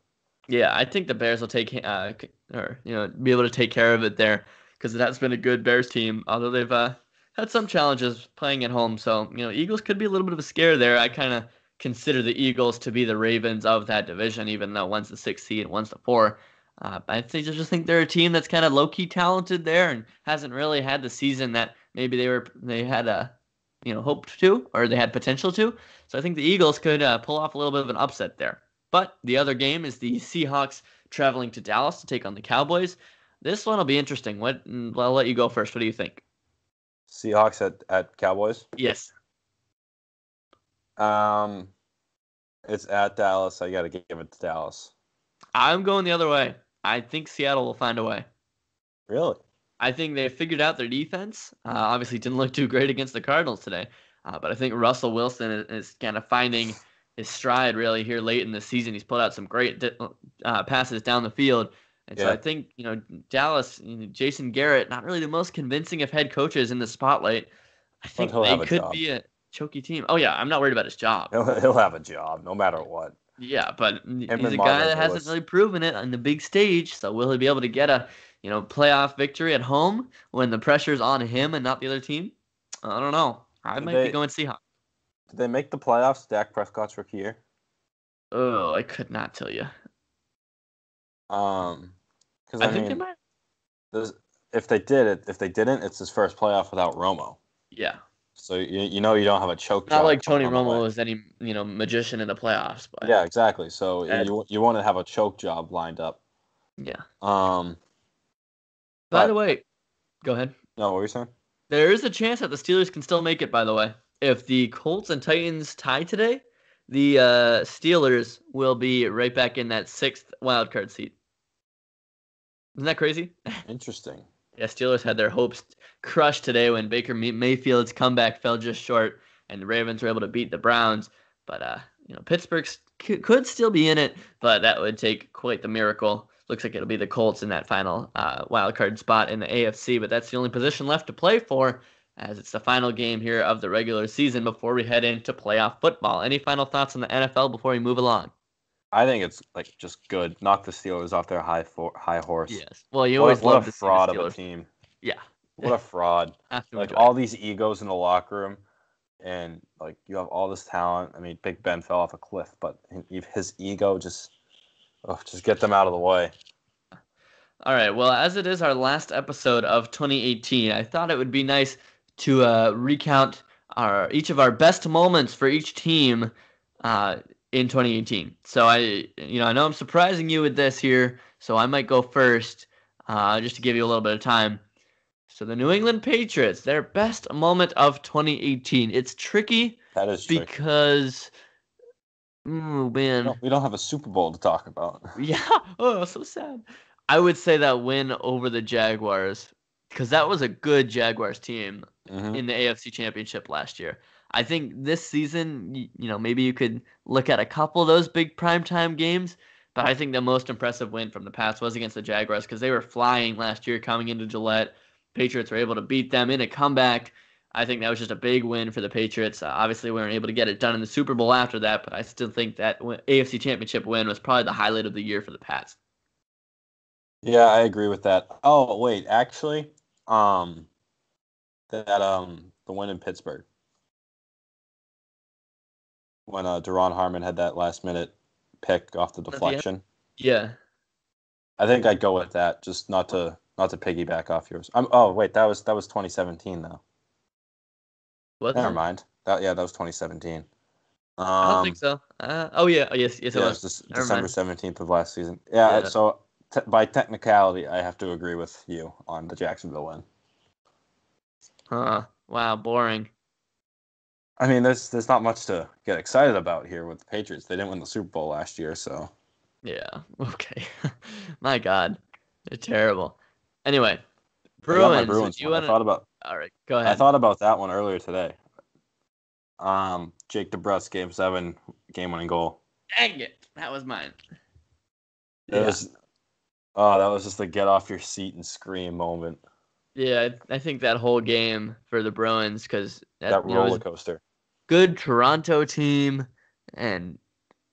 Yeah, I think the Bears will take be able to take care of it there because it has been a good Bears team. Although they've had some challenges playing at home, so Eagles could be a little bit of a scare there. I kind of consider the Eagles to be the Ravens of that division, even though one's the 6th seed and one's the 4. Just think they're a team that's kind of low key talented there and hasn't really had the season that maybe they had hoped to or they had potential to. So I think the Eagles could pull off a little bit of an upset there. But the other game is the Seahawks traveling to Dallas to take on the Cowboys. This one will be interesting. I'll let you go first. What do you think? Seahawks at Cowboys. Yes. Um, it's at Dallas. I got to give it to Dallas. I'm going the other way. I think Seattle will find a way. Really? I think they figured out their defense. Obviously, didn't look too great against the Cardinals today. But I think Russell Wilson is kind of finding his stride really here late in the season. He's put out some great passes down the field. And so I think, Dallas, Jason Garrett, not really the most convincing of head coaches in the spotlight. I think they could be a choky team. Oh, yeah, I'm not worried about his job. He'll have a job no matter what. Yeah, but he's a guy that hasn't really proven it on the big stage. So will he be able to get a playoff victory at home when the pressure's on him and not the other team? I don't know. I might be going Seahawks. Did they make the playoffs, Dak Prescott's rookie year? Oh, I could not tell you. Because I think they might. If they didn't, it's his first playoff without Romo. Yeah. So you don't have a choke job. Not like Tony Romo was any magician in the playoffs. But yeah, exactly. So you want to have a choke job lined up. Yeah. By the way, go ahead. No, what were you saying? There is a chance that the Steelers can still make it. By the way, if the Colts and Titans tie today, the Steelers will be right back in that 6th wild card seat. Isn't that crazy? Interesting. Yeah, Steelers had their hopes crushed today when Baker Mayfield's comeback fell just short, and the Ravens were able to beat the Browns. But Pittsburgh could still be in it, but that would take quite the miracle. Looks like it'll be the Colts in that final wild card spot in the AFC, but that's the only position left to play for, as it's the final game here of the regular season before we head into playoff football. Any final thoughts on the NFL before we move along? I think it's just good. Knock the Steelers off their high horse. Yes. Well, you always love to see the Steelers. What a fraud of a team. Yeah. What a fraud. All these egos in the locker room, and you have all this talent. I mean, Big Ben fell off a cliff, but his ego just get them out of the way. All right. Well, as it is our last episode of 2018, I thought it would be nice to recount each of our best moments for each team in 2018. So I know I'm surprising you with this here, so I might go first just to give you a little bit of time. So the New England Patriots, their best moment of 2018. It's tricky. That is tricky. Because, oh man, we don't have a Super Bowl to talk about. Yeah. Oh, so sad. I would say that win over the Jaguars, because that was a good Jaguars team in the AFC Championship last year. I think this season, maybe you could look at a couple of those big primetime games, but I think the most impressive win from the past was against the Jaguars because they were flying last year coming into Gillette. Patriots were able to beat them in a comeback. I think that was just a big win for the Patriots. Obviously, we weren't able to get it done in the Super Bowl after that, but I still think that AFC Championship win was probably the highlight of the year for the Pats. Yeah, I agree with that. Oh, wait, actually, the win in Pittsburgh when Deron Harmon had that last-minute pick off the deflection. Yeah, I think I'd go with that, just not to piggyback off yours. Oh, wait, that was 2017 though. What? Never mind. That was 2017. I don't think so. Yes, it was. December 17th of last season. Yeah. So by technicality, I have to agree with you on the Jacksonville win. Huh. Wow, boring. I mean, there's not much to get excited about here with the Patriots. They didn't win the Super Bowl last year, so. Yeah. Okay. My God, they're terrible. Anyway, I got my Bruins. Bruins You one. want to? All right, go I ahead. thought about that one earlier today. Jake DeBrusk, Game 7, game-winning goal. Dang it, that was mine. It was, that was just a get off your seat and scream moment. Yeah, I think that whole game for the Bruins, because That roller coaster. Good Toronto team, and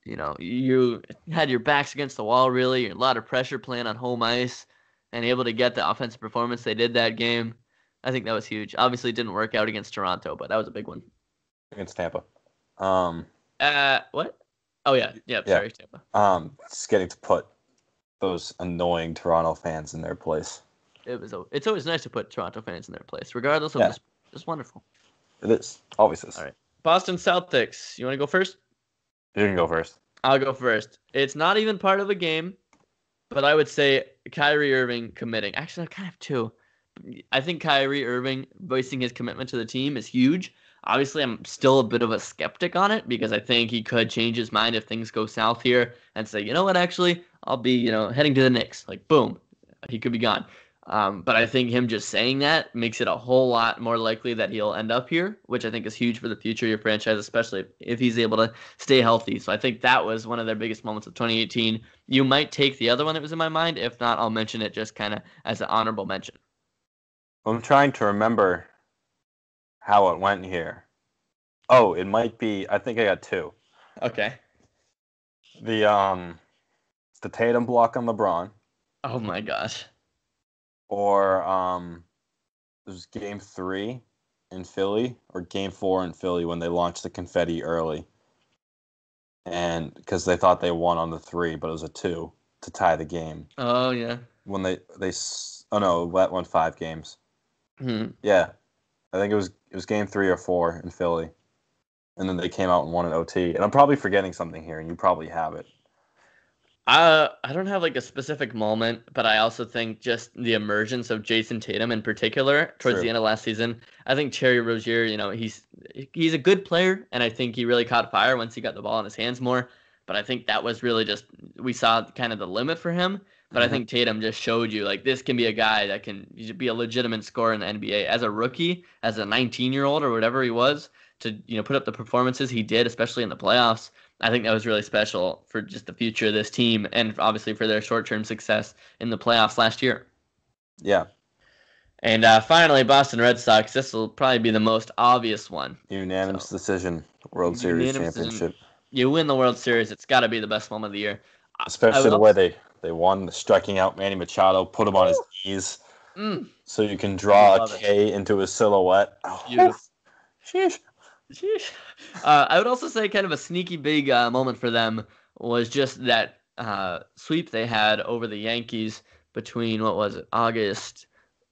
you had your backs against the wall, really, a lot of pressure playing on home ice, and able to get the offensive performance they did that game. I think that was huge. Obviously, it didn't work out against Toronto, but that was a big one. Against Tampa. What? Oh yeah. Sorry, Tampa. Just getting to put those annoying Toronto fans in their place. It's always nice to put Toronto fans in their place, regardless of this. It's wonderful. It is. Always is. All right. Boston Celtics. You want to go first? You can go first. I'll go first. It's not even part of a game, but I would say Kyrie Irving committing. Actually, I kind of two. I think Kyrie Irving voicing his commitment to the team is huge. Obviously, I'm still a bit of a skeptic on it because I think he could change his mind if things go south here and say, you know what, actually, I'll be, heading to the Knicks. Like, boom, he could be gone. But I think him just saying that makes it a whole lot more likely that he'll end up here, which I think is huge for the future of your franchise, especially if he's able to stay healthy. So I think that was one of their biggest moments of 2018. You might take the other one that was in my mind. If not, I'll mention it just kind of as an honorable mention. I'm trying to remember how it went here. Oh, it might be. I think I got two. Okay. The Tatum block on LeBron. Oh my gosh. Or it was Game 3 in Philly or Game 4 in Philly when they launched the confetti early, and because they thought they won on the 3, but it was a 2 to tie the game. Oh yeah. When they oh no, that won 5 games. Yeah, I think it was Game 3 or 4 in Philly, and then they came out and won an OT. And I'm probably forgetting something here, and you probably have it. I don't have like a specific moment, but I also think just the emergence of Jason Tatum in particular towards the end of last season. I think Terry Rozier, he's a good player, and I think he really caught fire once he got the ball in his hands more. But I think that was really just we saw kind of the limit for him. But I think Tatum just showed you like this can be a guy that can be a legitimate scorer in the NBA as a rookie, as a 19-year-old or whatever he was to put up the performances he did, especially in the playoffs. I think that was really special for just the future of this team and obviously for their short-term success in the playoffs last year. Yeah. And finally, Boston Red Sox. This will probably be the most obvious one. Unanimous decision. World Series championship. You win the World Series. It's got to be the best moment of the year. Especially the way they won, striking out Manny Machado, put him on his knees so you can draw a K into his silhouette. Oh, beautiful. Sheesh. I would also say kind of a sneaky big moment for them was just that sweep they had over the Yankees between, what was it, August?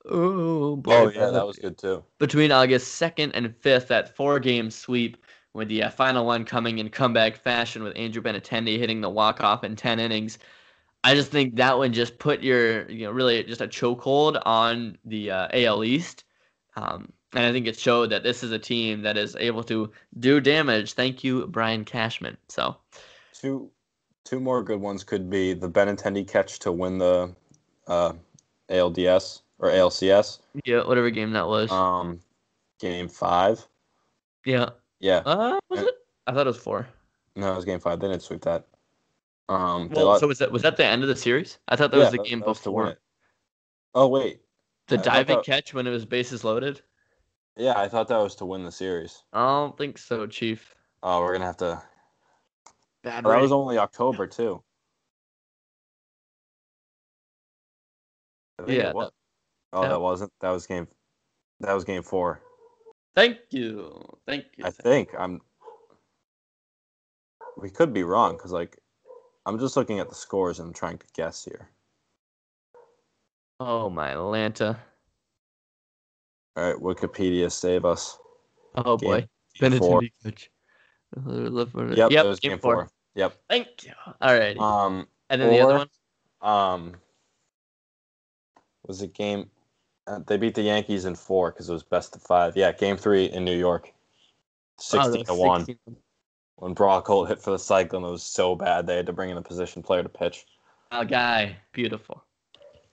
Oh, boy. Oh, yeah, that was good too. Between August 2nd and 5th, that 4-game sweep with the final one coming in comeback fashion with Andrew Benintendi hitting the walk-off in 10 innings. I just think that one just put your, really just a chokehold on the AL East. And I think it showed that this is a team that is able to do damage. Thank you, Brian Cashman. So, two more good ones could be the Benintendi catch to win the ALDS or ALCS. Yeah, whatever game that was. Game 5. Yeah. Yeah. Was it? I thought it was 4. No, it was Game 5. They didn't sweep that. So was that the end of the series? I thought that was the game before. To win it. Oh wait. The diving catch when it was bases loaded? Yeah, I thought that was to win the series. I don't think so, Chief. Oh, we're going to have to... That was only October, too. Yeah. That wasn't. That was Game 4. Thank you. I think we could be wrong, because, I'm just looking at the scores and I'm trying to guess here. Oh, my Atlanta. All right, Wikipedia, save us. Oh, boy. Benintendi catch. Yep, it was Game 4. Yep. Thank you. All righty. And then the other one? Was it game... they beat the Yankees in 4 because it was best of 5. Yeah, Game 3 in New York. 16-1. When Brock Holt hit for the cyclone, it was so bad they had to bring in a position player to pitch. Oh, guy. Beautiful.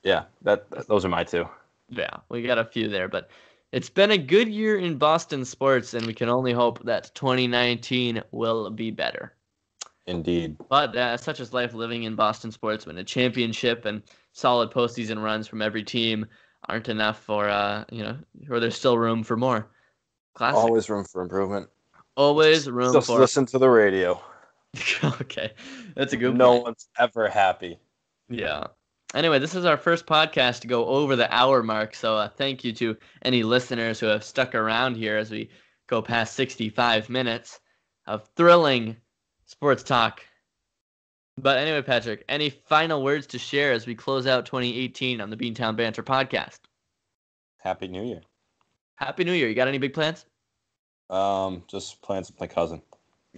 Yeah, those are my two. Yeah, we got a few there, but it's been a good year in Boston sports, and we can only hope that 2019 will be better. Indeed. But such is life living in Boston sports when a championship and solid postseason runs from every team aren't enough for, or there's still room for more. Classic. Always room for improvement. Always room just for... listen to the radio. Okay, that's a good point. No one's ever happy. Yeah. Anyway, this is our first podcast to go over the hour mark, so thank you to any listeners who have stuck around here as we go past 65 minutes of thrilling sports talk. But anyway, Patrick, any final words to share as we close out 2018 on the Beantown Banter podcast? Happy New Year. Happy New Year. You got any big plans? Just plans with my cousin.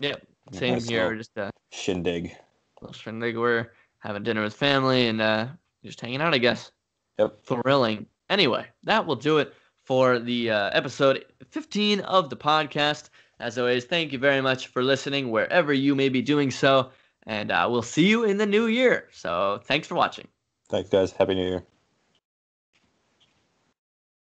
Yep, same here. We're just shindig. Little shindig. We're having dinner with family and just hanging out, I guess. Yep. Thrilling. Anyway, that will do it for the episode 15 of the podcast. As always, thank you very much for listening wherever you may be doing so. And we'll see you in the new year. So thanks for watching. Thanks, guys. Happy New Year.